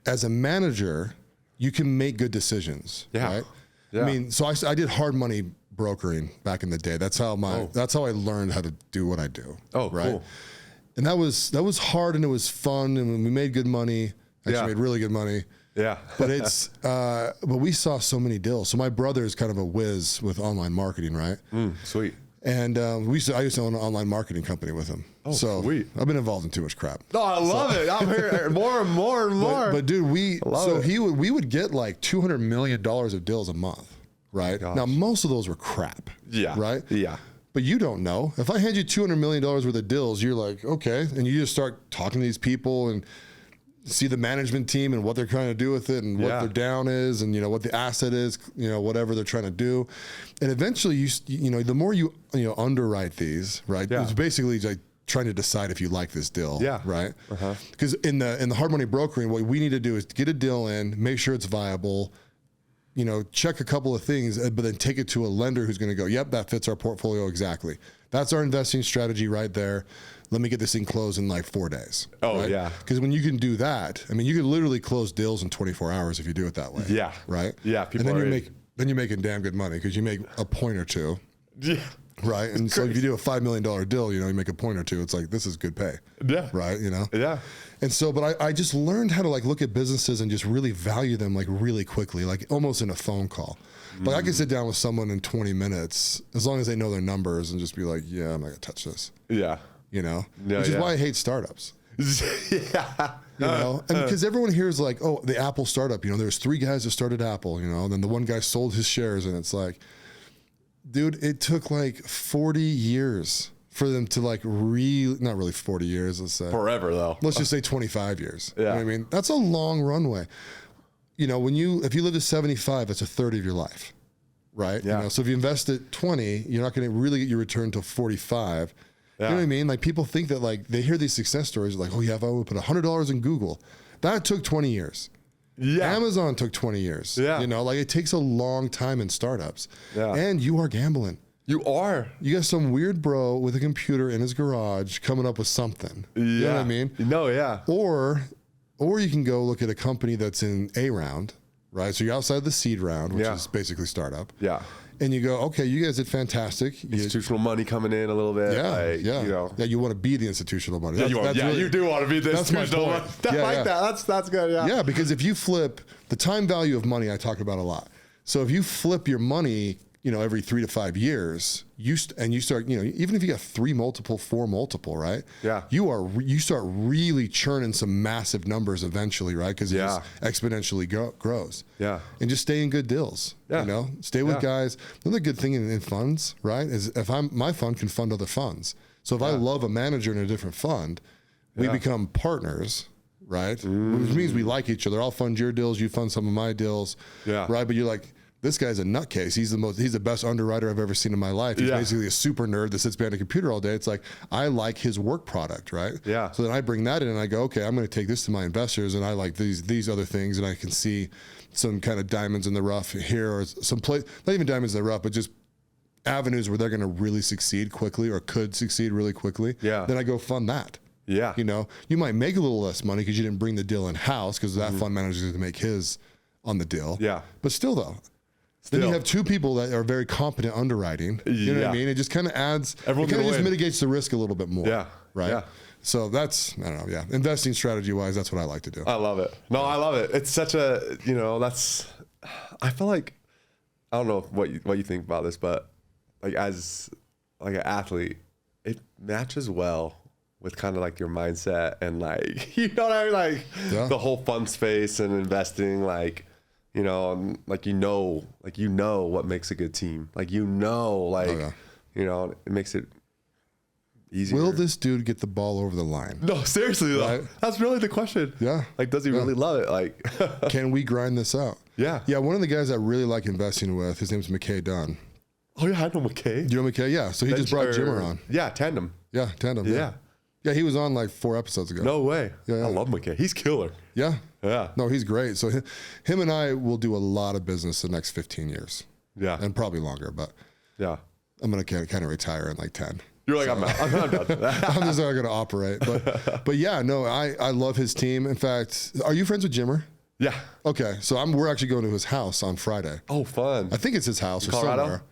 as a manager, you can make good decisions. Yeah. Right? Yeah. I mean, so I did hard money brokering back in the day. That's how I learned how to do what I do. Oh, right. Cool. And that was hard, and it was fun, and we made good money. Actually made really good money. Yeah. But but we saw so many deals. So my brother is kind of a whiz with online marketing, right? Sweet. And I used to own an online marketing company with him. Oh, so sweet. I've been involved in too much crap. No, I love it. I'm hearing more and more and more. But dude, we would get like $200 million of deals a month, right? Gosh. Now most of those were crap. Yeah. Right? Yeah. But you don't know. If I hand you $200 million worth of deals, you're like, okay. And you just start talking to these people and see the management team and what they're trying to do with it and what their down is and, you know, what the asset is, you know, whatever they're trying to do. And eventually you know, the more you underwrite these, right? Yeah. It's basically like trying to decide if you like this deal. Yeah. Right. Because in the hard money brokering, what we need to do is get a deal in, make sure it's viable, you know, check a couple of things, but then take it to a lender who's going to go, yep, that fits our portfolio exactly. That's our investing strategy right there. Let me get this thing closed in like 4 days. Oh, right? Yeah. Because when you can do that, I mean, you can literally close deals in 24 hours if you do it that way. Yeah. Right? Yeah. People and then you're making damn good money because you make a point or two. Yeah. Right? And so if you do a $5 million deal, you know, you make a point or two, it's like, this is good pay. Yeah. Right? You know? Yeah. And so, but I just learned how to like look at businesses and just really value them like really quickly, like almost in a phone call. Like I can sit down with someone in 20 minutes as long as they know their numbers and just be like, yeah, I'm not going to touch this. Yeah. You know, which is why I hate startups. Yeah. You know, and because everyone hears like, oh, the Apple startup, you know, there's 3 guys that started Apple, you know, and then the one guy sold his shares, and it's like, dude, it took like 40 years for them to like not really 40 years, let's say. Forever though. Let's just say 25 years. Yeah. You know what I mean? That's a long runway. You know, if you live to 75, that's a third of your life. Right? Yeah. You know, so if you invest at 20, you're not going to really get your return until 45. Yeah. You know what I mean? Like people think that like they hear these success stories like, oh yeah, if I would put $100 in Google, that took 20 years. Yeah. Amazon took 20 years. Yeah. You know, like it takes a long time in startups. Yeah. And you are gambling. You are. You got some weird bro with a computer in his garage coming up with something. Yeah. You know what I mean? No, yeah. Or you can go look at a company that's in A round, right? So you're outside the seed round, which is basically startup. Yeah. And you go, okay, you guys did fantastic. Institutional money coming in a little bit. Yeah, like, yeah. You know. Yeah, you want to be the institutional money. You do want to be the institutional money. That. That's good, yeah. Yeah, because if you flip, the time value of money I talk about a lot. So if you flip your money every 3 to 5 years, you start, even if you got 3 multiple, 4 multiple, right? Yeah. You start really churning some massive numbers eventually, right? Because it just exponentially grows. Yeah. And just stay in good deals. Yeah. Stay with guys. Another good thing in funds, right, is if my fund can fund other funds. So if I love a manager in a different fund, we become partners. Right? Which means we like each other. I'll fund your deals, you fund some of my deals. Yeah. Right? But you're like, this guy's a nutcase. He's the best underwriter I've ever seen in my life. He's basically a super nerd that sits behind a computer all day. It's like, I like his work product, right? Yeah. So then I bring that in and I go, okay, I'm going to take this to my investors and I like these other things, and I can see some kind of diamonds in the rough here, or some place, not even diamonds in the rough, but just avenues where they're going to really succeed quickly or could succeed really quickly. Yeah. Then I go fund that. Yeah. You might make a little less money because you didn't bring the deal in house, because that fund manager is going to make his on the deal. Yeah. But still though, then you have 2 people that are very competent underwriting. You know what I mean? It just kind of adds, Everyone's it kind of just win. mitigates the risk a little bit more. Yeah. Right. Yeah. So that's, I don't know. Yeah. Investing strategy wise, that's what I like to do. I love it. No, I love it. It's such a, I feel like, I don't know what you think about this, but like as like an athlete, it matches well with kind of like your mindset and like, you know what I mean? Like the whole fund space and investing, like, what makes a good team. Like, it makes it easier. Will this dude get the ball over the line? No, seriously though. Right? That's really the question. Yeah. Like, does he really love it? Like, can we grind this out? Yeah. Yeah. One of the guys I really like investing with, his name's McKay Dunn. Oh yeah, I know McKay. Do you know McKay? Yeah. So he just brought Jimmer on. Yeah, Tandem. Yeah, Tandem. Yeah. Yeah, he was on like 4 episodes ago. No way. Yeah. I love McKay. He's killer. Yeah. Yeah. No, he's great. So him and I will do a lot of business the next 15 years. Yeah. And probably longer, but yeah, I'm going to kind of retire in like 10. You're like, I'm not done. I'm just not going to operate. But yeah, no, I love his team. In fact, are you friends with Jimmer? Yeah. Okay. So we're actually going to his house on Friday. Oh, fun. I think it's his house or Colorado? somewhere.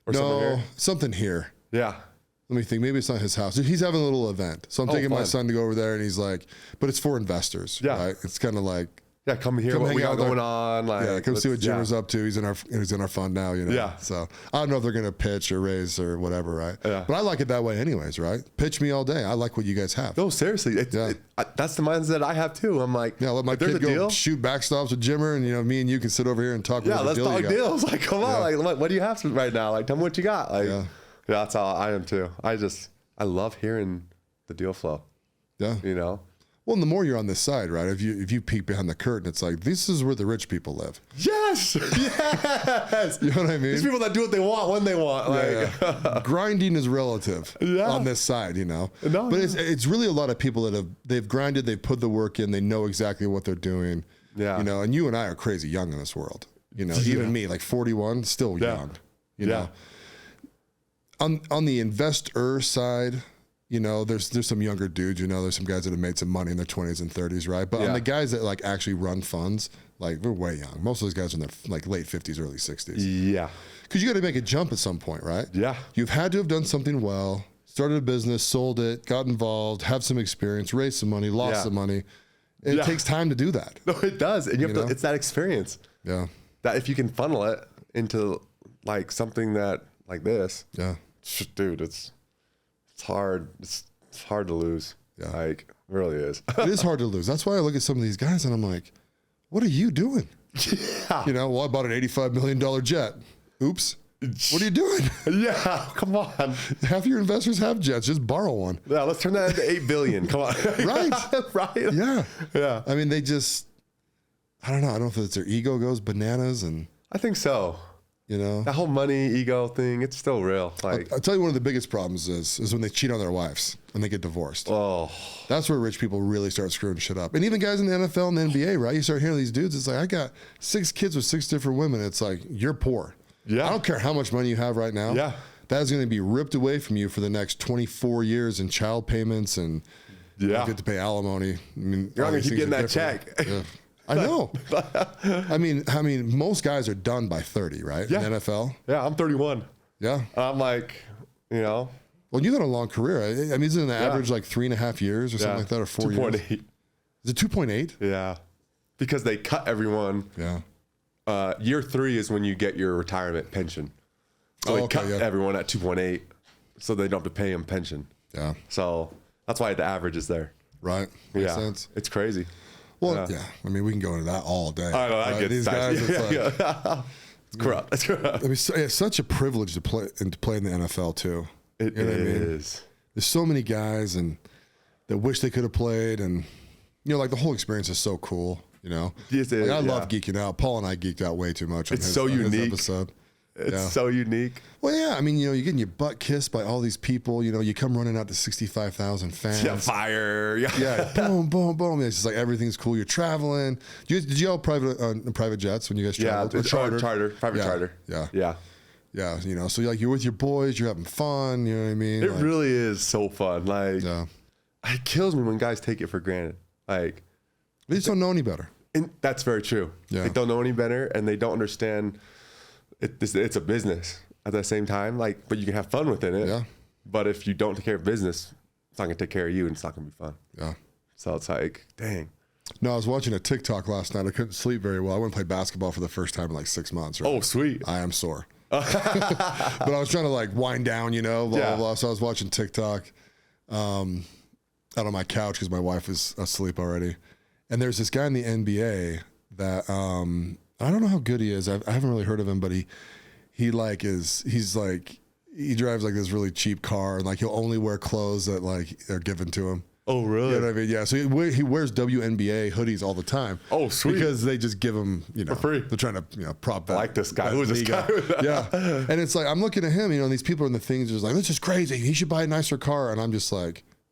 Or no, something here. Yeah. Let me think. Maybe it's not his house. He's having a little event. So I'm taking my son to go over there, and he's like, but it's for investors. Yeah. Right? It's kind of like, yeah, come here. What we got going on? Like, yeah, come see what Jimmer's up to. He's in our fund now. Yeah. So I don't know if they're gonna pitch or raise or whatever, right? Yeah. But I like it that way, anyways, right? Pitch me all day. I like what you guys have. No, seriously. That's the mindset I have too. I'm like, let my kid go shoot backstops with Jimmer, and me and you can sit over here and talk. Yeah, let's talk deals. Like, come on, like, what do you have right now? Like, tell me what you got. Like, yeah, that's how I am too. I love hearing the deal flow. Yeah. Well, and the more you're on this side, right? If you peek behind the curtain, it's like, this is where the rich people live. Yes. Yes. You know what I mean? These people that do what they want when they want. Like, grinding is relative on this side, No, but it's really a lot of people that they've grinded, they've put the work in, they know exactly what they're doing. Yeah. And you and I are crazy young in this world. Even me, like 41, still young. You know. On the investor side, there's some younger dudes, there's some guys that have made some money in their 20s and 30s, right? But on the guys that like actually run funds, like they're way young. Most of those guys are in their like late 50s, early 60s. Yeah. Because you got to make a jump at some point, right? Yeah. You've had to have done something well, started a business, sold it, got involved, have some experience, raised some money, lost some money. And it takes time to do that. No, it does. And you have to, it's that experience. Yeah. That if you can funnel it into like something that like this. Yeah. Dude, it's hard. It's hard to lose. Yeah. Like, it really is. It is hard to lose. That's why I look at some of these guys and I'm like, what are you doing? Yeah. Well, I bought an $85 million jet. Oops. What are you doing? Yeah, come on. Half your investors have jets. Just borrow one. Yeah, let's turn that into $8 billion. Come on. Right. Right. Yeah. Yeah. I mean, they just, I don't know. I don't know if it's their ego goes bananas and. I think so. That whole money, ego thing, it's still real. Like, I'll tell you one of the biggest problems is when they cheat on their wives and they get divorced. Oh. That's where rich people really start screwing shit up. And even guys in the NFL and the NBA, right? You start hearing these dudes, it's like, I got 6 kids with 6 different women. It's like, you're poor. Yeah. I don't care how much money you have right now. Yeah. That is going to be ripped away from you for the next 24 years in child payments and you don't get to pay alimony. I mean, you're not going to keep getting that check. Yeah. I know. I mean, most guys are done by 30, right? Yeah. In the NFL. Yeah, I'm 31. Yeah. I'm like, Well, you got a long career. I mean, isn't it an average like 3.5 years or something like that, or 4 years? 2.8. Is it 2.8? Yeah. Because they cut everyone. Yeah. Year 3 is when you get your retirement pension. So they cut everyone at 2.8 so they don't have to pay him pension. Yeah. So that's why the average is there. Right. Makes sense. It's crazy. Well, yeah. I mean, we can go into that all day. I know. I get these guys. It's like, it's corrupt. It's corrupt. I mean, it's such a privilege to play in the NFL too. It is. What I mean? There's so many guys and that wish they could have played, and like the whole experience is so cool. Yes, I love geeking out. Paul and I geeked out way too much. It's so unique. His episode. It's so unique. Well, yeah. I mean, you're getting your butt kissed by all these people. You come running out to 65,000 fans. Yeah, fire. Yeah. Boom, boom, boom. It's just like everything's cool. You're traveling. Did you all private jets when you guys traveled? Yeah, charter. Private charter. Yeah. Yeah. So you're with your boys. You're having fun. You know what I mean? It really is so fun. It kills me when guys take it for granted. They just don't know any better. And that's very true. Yeah. They don't know any better, and they don't understand. It's a business at the same time, but you can have fun within it. Yeah. But if you don't take care of business, it's not going to take care of you, and it's not going to be fun. Yeah. So it's like, dang. No, I was watching a TikTok last night. I couldn't sleep very well. I went and played basketball for the first time in 6 months. Right? Oh, sweet. I am sore. But I was trying to wind down, blah, blah, blah. So I was watching TikTok out on my couch because my wife was asleep already. And there's this guy in the NBA that I don't know how good he is. I haven't really heard of him, but he drives this really cheap car, and he'll only wear clothes that are given to him. Oh, really? You know what I mean? Yeah. So he wears WNBA hoodies all the time. Oh, sweet. Because they just give him, for free. They're trying to prop that. I like this guy. Who is this guy? Yeah. And it's I'm looking at him, and these people in the things are just this is crazy. He should buy a nicer car. And I'm just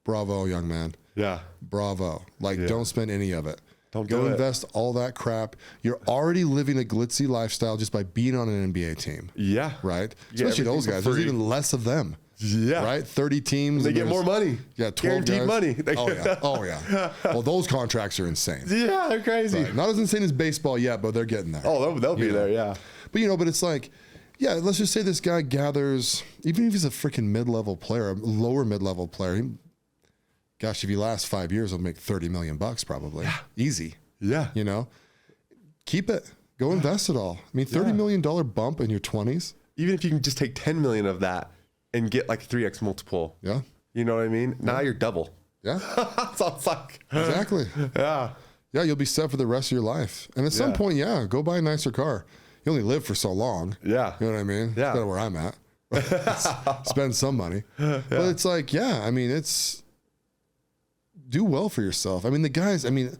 bravo, young man. Yeah. Bravo. Don't spend any of it. Don't go invest all that crap. You're already living a glitzy lifestyle just by being on an NBA team. Yeah. Right? Especially those guys. There's even less of them. Yeah. Right? 30 teams. They get more money. Yeah, 12 guaranteed guys. money. Oh, yeah. Well, those contracts are insane. Yeah, they're crazy. Right. Not as insane as baseball yet, but they're getting there. Oh, they'll be there, yeah. But, but it's let's just say this guy gathers, even if he's a freaking mid-level player, a lower mid-level player, gosh, if he lasts 5 years, he'll make $30 million probably. Yeah. Easy. Yeah. Keep it. Go invest it all. I mean, $30 million bump in your 20s. Even if you can just take 10 million of that and get 3x multiple. Yeah. You know what I mean? Now you're double. Yeah. So it's Exactly. Yeah. Yeah, you'll be set for the rest of your life. And at some point, go buy a nicer car. You only live for so long. Yeah. You know what I mean? Yeah. That's kind of where I'm at. Spend some money. Yeah. But it's it's do well for yourself. I mean, the guys, every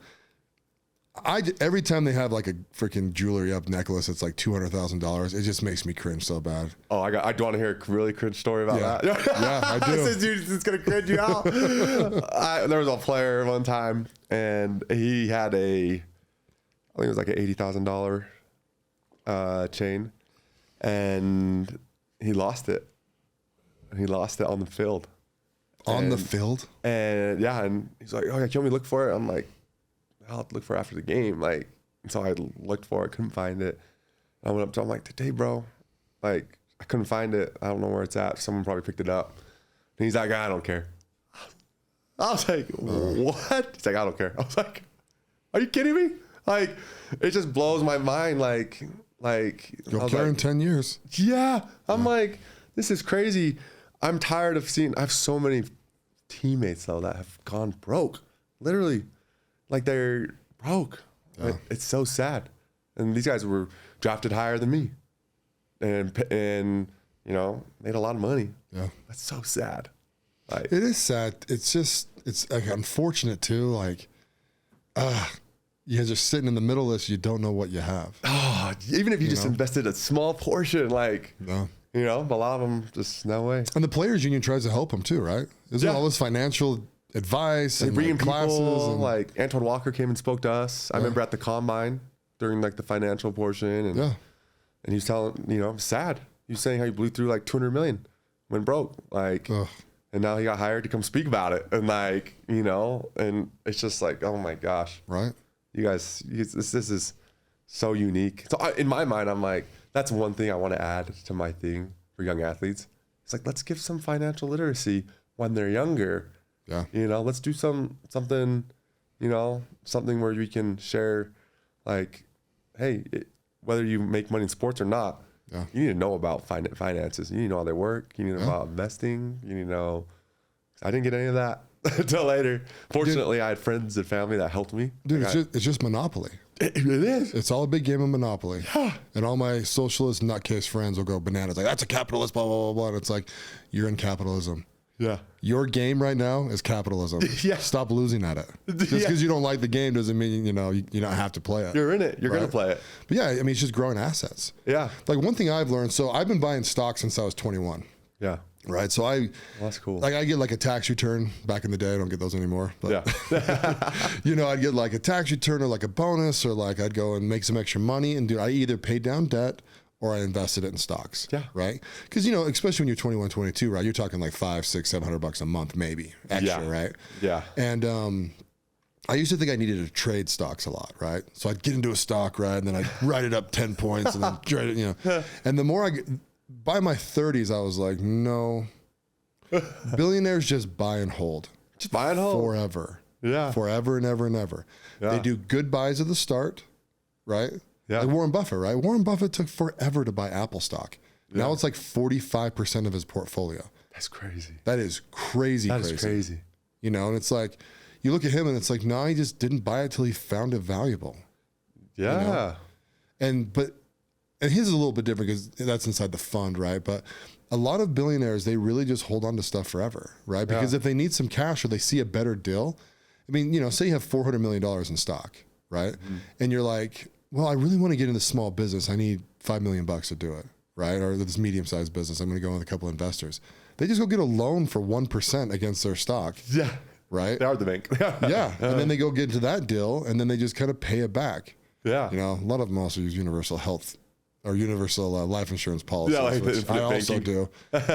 time they have a freaking jewelry up necklace, it's $200,000. It just makes me cringe so bad. Oh, I do want to hear a really cringe story about that. Yeah, I do. It's going to cringe you out. There was a player one time, and he had I think it was an $80,000 chain, and he lost it. He lost it on the field. The field? And yeah, and he's like, "Oh, yeah, can you want me to look for it?" I'm like, "I'll have to look for it after the game." And so I looked for it, couldn't find it. I went up to him, "Today, bro, I couldn't find it. I don't know where it's at. Someone probably picked it up." And he's like, "I don't care." I was like, "What?" He's like, "I don't care." I was like, "Are you kidding me?" It just blows my mind. You'll care in 10 years. Yeah. I'm this is crazy. I'm tired of seeing, I have so many teammates though that have gone broke. Literally. They're broke. Yeah. It's so sad. And these guys were drafted higher than me. And made a lot of money. Yeah. That's so sad. It is sad. It's unfortunate too. You're just sitting in the middle of this, you don't know what you have. Oh, even if you just invested a small portion, no. But a lot of them just no way. And the players union tries to help them too, right? Isn't all this financial advice and bringing classes? People, Antoine Walker came and spoke to us. I remember at the combine during the financial portion, and and he was telling, sad. He was saying how he blew through 200 million, went broke, and now he got hired to come speak about it, and and it's just oh my gosh, right? You guys, this is so unique. So in my mind, I'm that's one thing I want to add to my thing for young athletes. It's let's give some financial literacy when they're younger. Yeah. Let's do something, something where we can share, hey, whether you make money in sports or not, Yeah. You need to know about finances. You need to know how they work. You need to know about investing. You need to know. I didn't get any of that until later. Fortunately, I had friends and family that helped me. Dude, it's just Monopoly. It is. It's all a big game of Monopoly. And all my socialist nutcase friends will go bananas. Like, that's a capitalist, blah, blah, blah, blah. And it's like, you're in capitalism. Yeah. Your game right now is capitalism. Yeah. Stop losing at it. Just because you don't like the game doesn't mean, you don't have to play it. You're in it. You're going to play it. But yeah, I mean, it's just growing assets. Yeah. Like one thing I've learned, so I've been buying stocks since I was 21. Yeah. Right. So that's cool. Like I get like a tax return back in the day. I don't get those anymore. But, yeah. I'd get like a tax return or like a bonus, or like I'd go and make some extra money. And I either paid down debt or I invested it in stocks. Yeah. Right. Because, especially when you're 21, 22, right? You're talking like $500, $600, $700 a month, maybe extra. Yeah. Right. Yeah. And, I used to think I needed to trade stocks a lot, right? So I'd get into a stock, right? And then I'd write it up 10 points and then trade it, And the more by my 30s, I was like, no, billionaires just buy and hold. Just buy and hold. Forever. Yeah. Forever and ever and ever. Yeah. They do good buys at the start, right? Yeah. Like Warren Buffett, right? Warren Buffett took forever to buy Apple stock. Yeah. Now it's like 45% of his portfolio. That's crazy. That is crazy. That is crazy. And it's like, you look at him and it's like, no, he just didn't buy it till he found it valuable. Yeah. And his is a little bit different because that's inside the fund, right? But a lot of billionaires, they really just hold on to stuff forever, right? Because if they need some cash or they see a better deal, I mean, say you have $400 million in stock, right? Mm-hmm. And you're like, well, I really want to get into small business. I need $5 million to do it, right? Or this medium-sized business. I'm going to go with a couple of investors. They just go get a loan for 1% against their stock. Yeah. Right? They are the bank. Yeah. And then they go get into that deal and then they just kind of pay it back. Yeah. A lot of them also use universal health or universal life insurance policies, which I also do.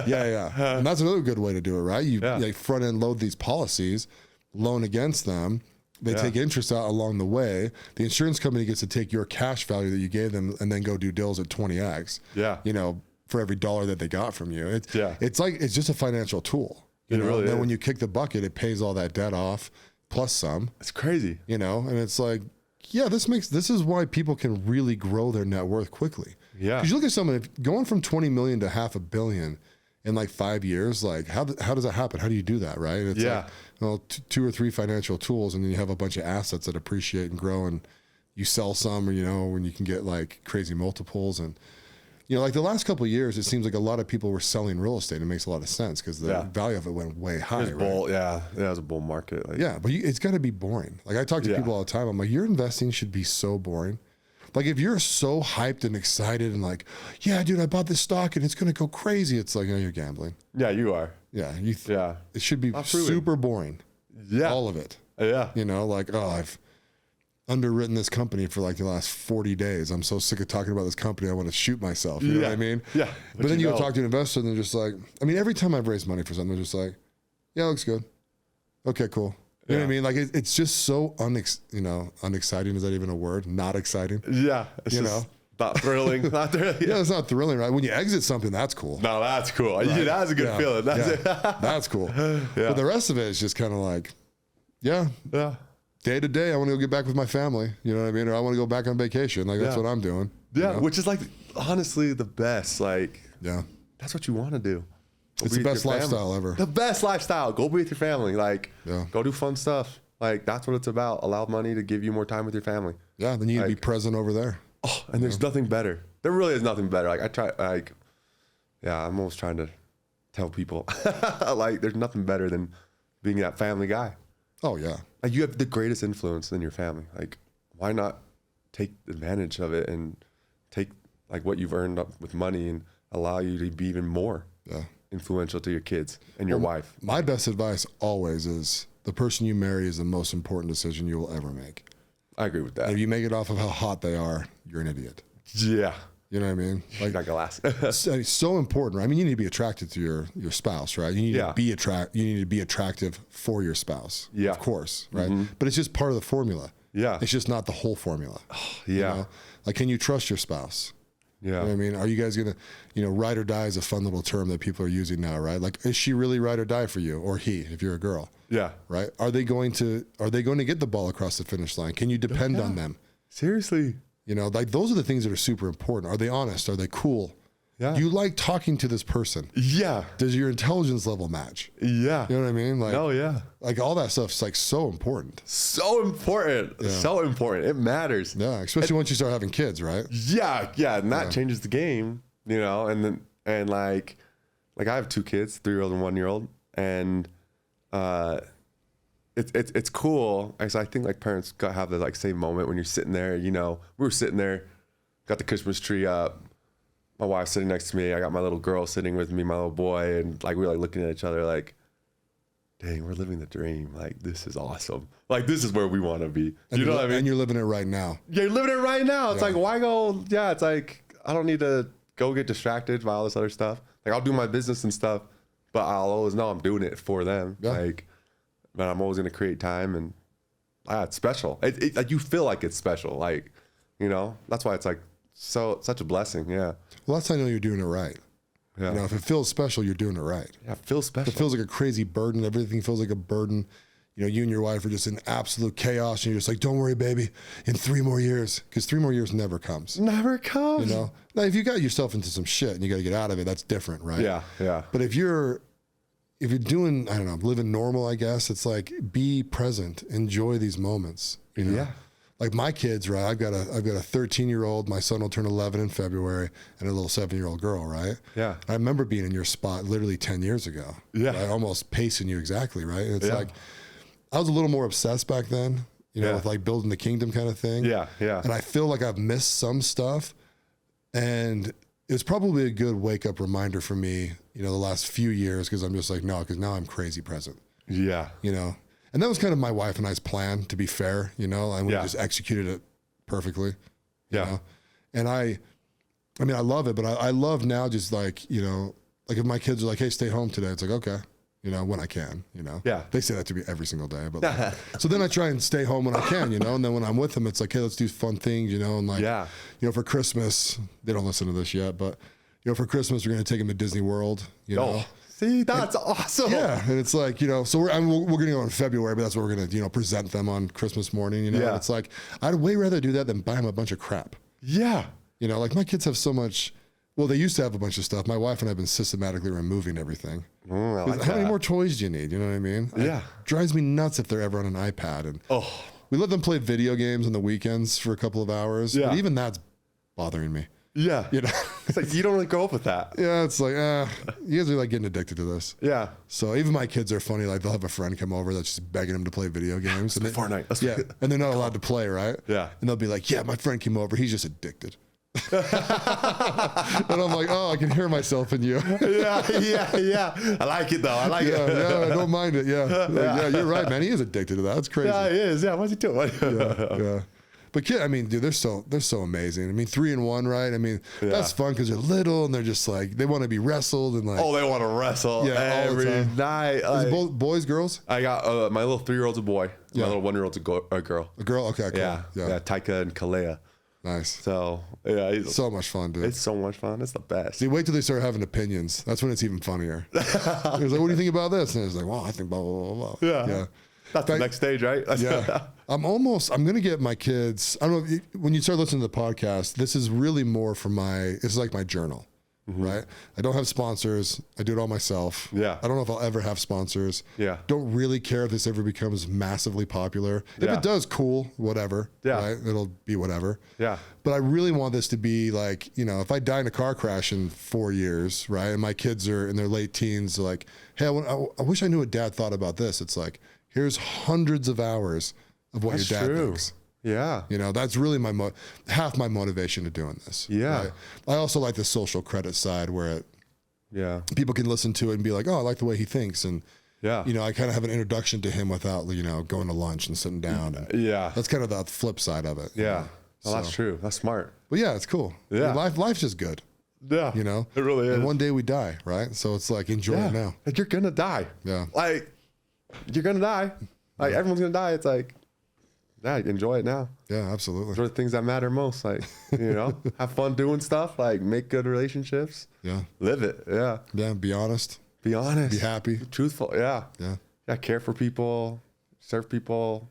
Yeah. And that's another good way to do it, right? You front end load these policies, loan against them. They take interest out along the way. The insurance company gets to take your cash value that you gave them and then go do deals at 20x. Yeah. For every dollar that they got from you. It's just a financial tool. Really and then is. when you kick the bucket, it pays all that debt off plus some. It's crazy. And it's like, yeah, this is why people can really grow their net worth quickly. Yeah. Because you look at someone going from 20 million to $500 million in like 5 years, like how does that happen? How do you do that? Right. It's like, 2 or 3 financial tools and then you have a bunch of assets that appreciate and grow and you sell some, or, when you can get like crazy multiples and, like the last couple of years, it seems like a lot of people were selling real estate. It makes a lot of sense because the value of it went way high. It was a bull market. But it's got to be boring. Like I talk to people all the time. I'm like, your investing should be so boring. Like if you're so hyped and excited and like, yeah, dude, I bought this stock and it's going to go crazy. It's like, you're gambling. Yeah, you are. Yeah. It should be super boring. Yeah. All of it. Yeah. Like, I've underwritten this company for like the last 40 days. I'm so sick of talking about this company. I want to shoot myself. You know what I mean? Yeah. But then you go talk to an investor and they're just like, every time I've raised money for something, they're just like, yeah, it looks good. Okay, cool. You know what I mean? Like it's just so unexciting. Is that even a word? Not exciting. Yeah. It's not thrilling. Not thrilling. Yeah, it's not thrilling, right? When you exit something, that's cool. No, that's cool. Right? That's a good feeling. That's cool. But the rest of it is just kind of like, day to day, I want to go get back with my family. You know what I mean? Or I want to go back on vacation. Like that's what I'm doing. Yeah, which is like honestly the best. Like, that's what you want to do. It's the best lifestyle ever. The best lifestyle. Go be with your family. Like, go do fun stuff. Like, that's what it's about. Allow money to give you more time with your family. Yeah, then you need to be present over there. Oh, and there's nothing better. There really is nothing better. Like, I'm always trying to tell people, like, there's nothing better than being that family guy. Oh, yeah. Like, you have the greatest influence in your family. Like, why not take advantage of it and take, like, what you've earned up with money and allow you to be even more influential to your kids and your wife? My best advice always is the person you marry is the most important decision you will ever make. I agree with that. If you make it off of how hot they are, you're an idiot. Yeah. You know what I mean? Like, not gonna last. It's so important, right? I mean, you need to be attracted to your spouse, right? You need to be you need to be attractive for your spouse. Yeah. Of course, right? Mm-hmm. But it's just part of the formula. Yeah. It's just not the whole formula. Yeah. Like, can you trust your spouse? Yeah. You know what I mean? Are you guys going to, ride or die is a fun little term that people are using now, right? Like, is she really ride or die for you, or he, if you're a girl? Yeah. Right? Are they going to get the ball across the finish line? Can you depend on them? Seriously. Like those are the things that are super important. Are they honest? Are they cool? Yeah. You like talking to this person. Yeah. Does your intelligence level match? Yeah. You know what I mean? Like, oh yeah. Like all that stuff's like so important. So important. Yeah. So important. It matters. Yeah. Especially once you start having kids, right? Yeah. Yeah. And that changes the game, you know, and like I have 2 kids, 3-year-old and 1-year-old. And, it's cool. I think like parents got to have the like same moment when you're sitting there, you know, we were sitting there, got the Christmas tree up. My wife's sitting next to me. I got my little girl sitting with me, my little boy, and like we're like looking at each other like, dang, we're living the dream. Like this is awesome. Like this is where we want to be. And you know what I mean? And you're living it right now. Yeah, you're living it right now. It's like, why go? Yeah, it's like I don't need to go get distracted by all this other stuff. Like I'll do my business and stuff, but I'll always know I'm doing it for them. Yeah. Like, but I'm always gonna create time, and it's special. Like you feel like it's special. Like, you know, that's why it's like such a blessing. Yeah. Well, that's how I know you're doing it right. Yeah. You know, if it feels special, you're doing it right. Yeah, it feels special. If it feels like a crazy burden, everything feels like a burden. You know, you and your wife are just in absolute chaos, and you're just like, don't worry, baby, in 3 more years, because 3 more years never comes. Never comes. You know, now if you got yourself into some shit and you got to get out of it, that's different, right? Yeah, yeah. But if you're doing, I don't know, living normal, I guess it's like be present, enjoy these moments. You know? Yeah. Like my kids, right? I've got a 13-year-old. My son will turn 11 in February, and a little 7-year-old girl, right? Yeah. I remember being in your spot literally 10 years ago. Yeah. Right? Almost pacing you exactly, right? And it's Yeah. like I was a little more obsessed back then, you know, Yeah. with like building the kingdom kind of thing. Yeah, yeah. And I feel like I've missed some stuff, and it's probably a good wake up reminder for me, you know, the last few years, because I'm just like, no, because now I'm crazy present. Yeah. You know. And that was kind of my wife and I's plan, to be fair, you know, and we Yeah. just executed it perfectly. You Yeah. know? And I mean, I love it, but I love now just like, you know, like if my kids are like, hey, stay home today, it's like, okay, you know, when I can, you know. Yeah. They say that to me every single day. But like, so then I try and stay home when I can, you know, and then when I'm with them, it's like, hey, let's do fun things, you know, and like, Yeah. you know, for Christmas, they don't listen to this yet, but, you know, for Christmas, we're going to take them to Disney World, you know. Oh, see, that's awesome. Yeah, and it's like, you know, so we're going to go in February, but that's what we're going to, you know, present them on Christmas morning, you know. Yeah. And it's like, I'd way rather do that than buy them a bunch of crap. Yeah. You know, like my kids have so much, well, they used to have a bunch of stuff. My wife and I have been systematically removing everything. I like How many that. more toys do you need? You know what I mean? Yeah. It drives me nuts if they're ever on an iPad. And Oh. we let them play video games on the weekends for a couple of hours. Yeah. But even that's bothering me. Yeah. You know? It's like you don't really grow up with that. Yeah, it's like, you guys are like getting addicted to this. Yeah. So even my kids are funny. Like they'll have a friend come over that's just begging them to play video games. And Fortnite. Let's yeah, and they're not allowed to play, right? Yeah. And they'll be like, yeah, my friend came over. He's just addicted. And I'm like, oh, I can hear myself in you. yeah. I like it though. I like Yeah, it. yeah, I don't mind it. Yeah. Like, yeah, you're right, man. He is addicted to that. That's crazy. Yeah, he is. Yeah, what's he doing? Yeah. But kid, I mean, dude, they're so amazing. I mean, 3 and 1, right? I mean, that's fun because they're little and they're just like they want to be wrestled and like. Oh, they want to wrestle every night. Is it both boys, girls? I got my lit's 3-year-old's a boy. Yeah. My little 1-year-old's a girl. A girl? Okay, cool. Yeah. Taika and Kalea. Nice. So yeah, So much fun, dude. it's so much fun. It's the best. See, wait till they start having opinions. That's when it's even funnier. He was like, "What do you think about this?" And it's like, "Well, I think blah blah blah blah." Yeah. That's the next stage, right? Yeah. I'm going to get my kids. I don't know when you start listening to the podcast. This is really more for it's like my journal, right? I don't have sponsors. I do it all myself. Yeah. I don't know if I'll ever have sponsors. Yeah. Don't really care if this ever becomes massively popular. If Yeah. it does, cool, whatever. Yeah. Right? It'll be whatever. Yeah. But I really want this to be like, you know, if I die in a car crash in 4 years, right, and my kids are in their late teens, they're like, hey, I wish I knew what dad thought about this. It's like, here's hundreds of hours of what That's your dad true. thinks. Yeah. You know, that's really half my motivation to doing this. Yeah. Right? I also like the social credit side where Yeah. people can listen to it and be like, oh, I like the way he thinks. And, Yeah. you know, I kind of have an introduction to him without, you know, going to lunch and sitting down. And Yeah. that's kind of the flip side of it. you Yeah. know? Well, that's So- true. That's smart. But yeah, it's cool. Yeah. Life's just good. Yeah. You know, It really is. And one day we die, right? So it's like enjoy it now. Like you're gonna die. Yeah. Like you're gonna die. Like everyone's gonna die. It's like, yeah, enjoy it now. Yeah, absolutely. Those are the things that matter most. Like, you know, have fun doing stuff. Like make good relationships. Yeah, Live it. Yeah. yeah. Be honest. Be honest. Be happy. Be truthful. Yeah. Yeah, Yeah. Care for people. Serve people.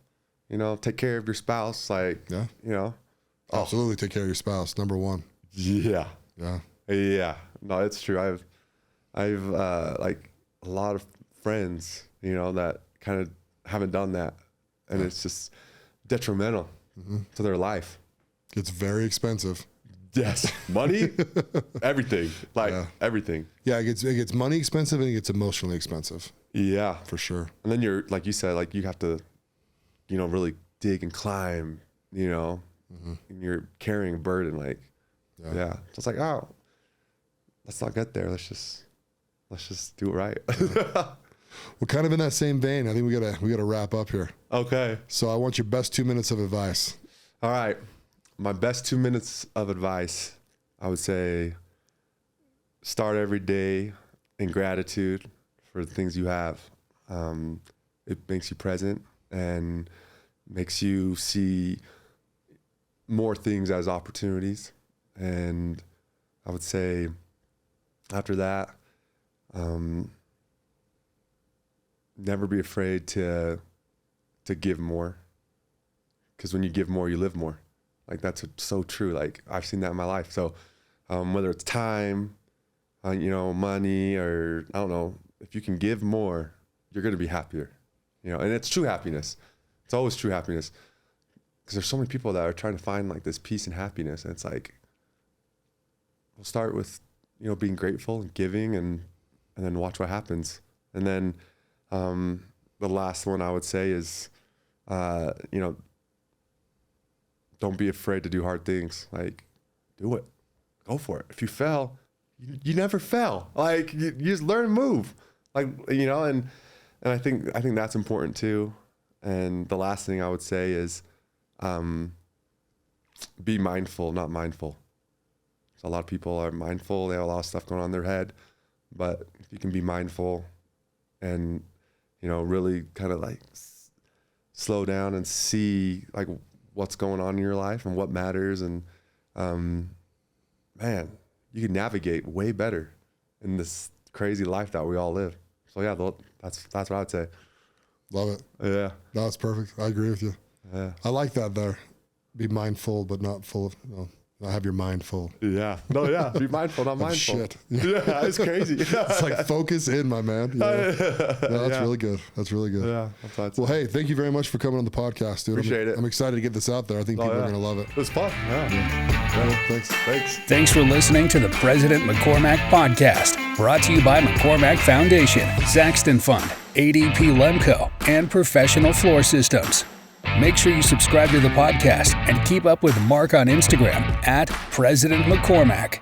You know, take care of your spouse. Like, Yeah. you know. absolutely. Take care of your spouse. Number one. Yeah. Yeah, Yeah. No, it's true. I've like a lot of friends, that kind of haven't done that, and it's just detrimental to their life. It's very expensive. Yes, money, everything, everything. Yeah, it gets money expensive and it gets emotionally expensive. Yeah, for sure. And then you're, like you said, like you have to, really dig and climb, and you're carrying a burden, like, yeah. So it's like, oh, let's not get there. Let's just do it right. Well, kind of in that same vein, I think we gotta wrap up here. Okay. So I want your best 2 minutes of advice. All right. My best 2 minutes of advice, I would say, start every day in gratitude for the things you have. It makes you present and makes you see more things as opportunities. And I would say after that, never be afraid to give more, because when you give more, you live more. Like, that's so true. Like, I've seen that in my life. So whether it's time, money, or I don't know, if you can give more, you're going to be happier, and it's true happiness. It's always true happiness, because there's so many people that are trying to find like this peace and happiness. And it's like, we'll start with, being grateful and giving, and then watch what happens. And then the last one I would say is, don't be afraid to do hard things. Like, do it, go for it. If you fail, you never fail. Like, you just learn and move. Like, and I think that's important too. And the last thing I would say is, be mindful, not mindful. So a lot of people are mindful. They have a lot of stuff going on in their head, but if you can be mindful and, really kind of like slow down and see like what's going on in your life and what matters. And, man, you can navigate way better in this crazy life that we all live. So yeah, that's what I'd say. Love it. Yeah. No, it's perfect. I agree with you. Yeah. I like that there. Be mindful, but not full of, not have your mind full. Yeah. No, yeah. Be mindful, not mindful. Shit. Yeah, it's crazy. It's like, focus in, my man. Yeah. No, that's really good. That's really good. Yeah. Well, hey, thank you very much for coming on the podcast, dude. Appreciate it. I'm excited to get this out there. I think people are going to love it. It was fun. Thanks. Thanks for listening to the President McCormack Podcast, brought to you by McCormack Foundation, Saxton Fund, ADP Lemco, and Professional Floor Systems. Make sure you subscribe to the podcast and keep up with Mark on Instagram @President McCormack.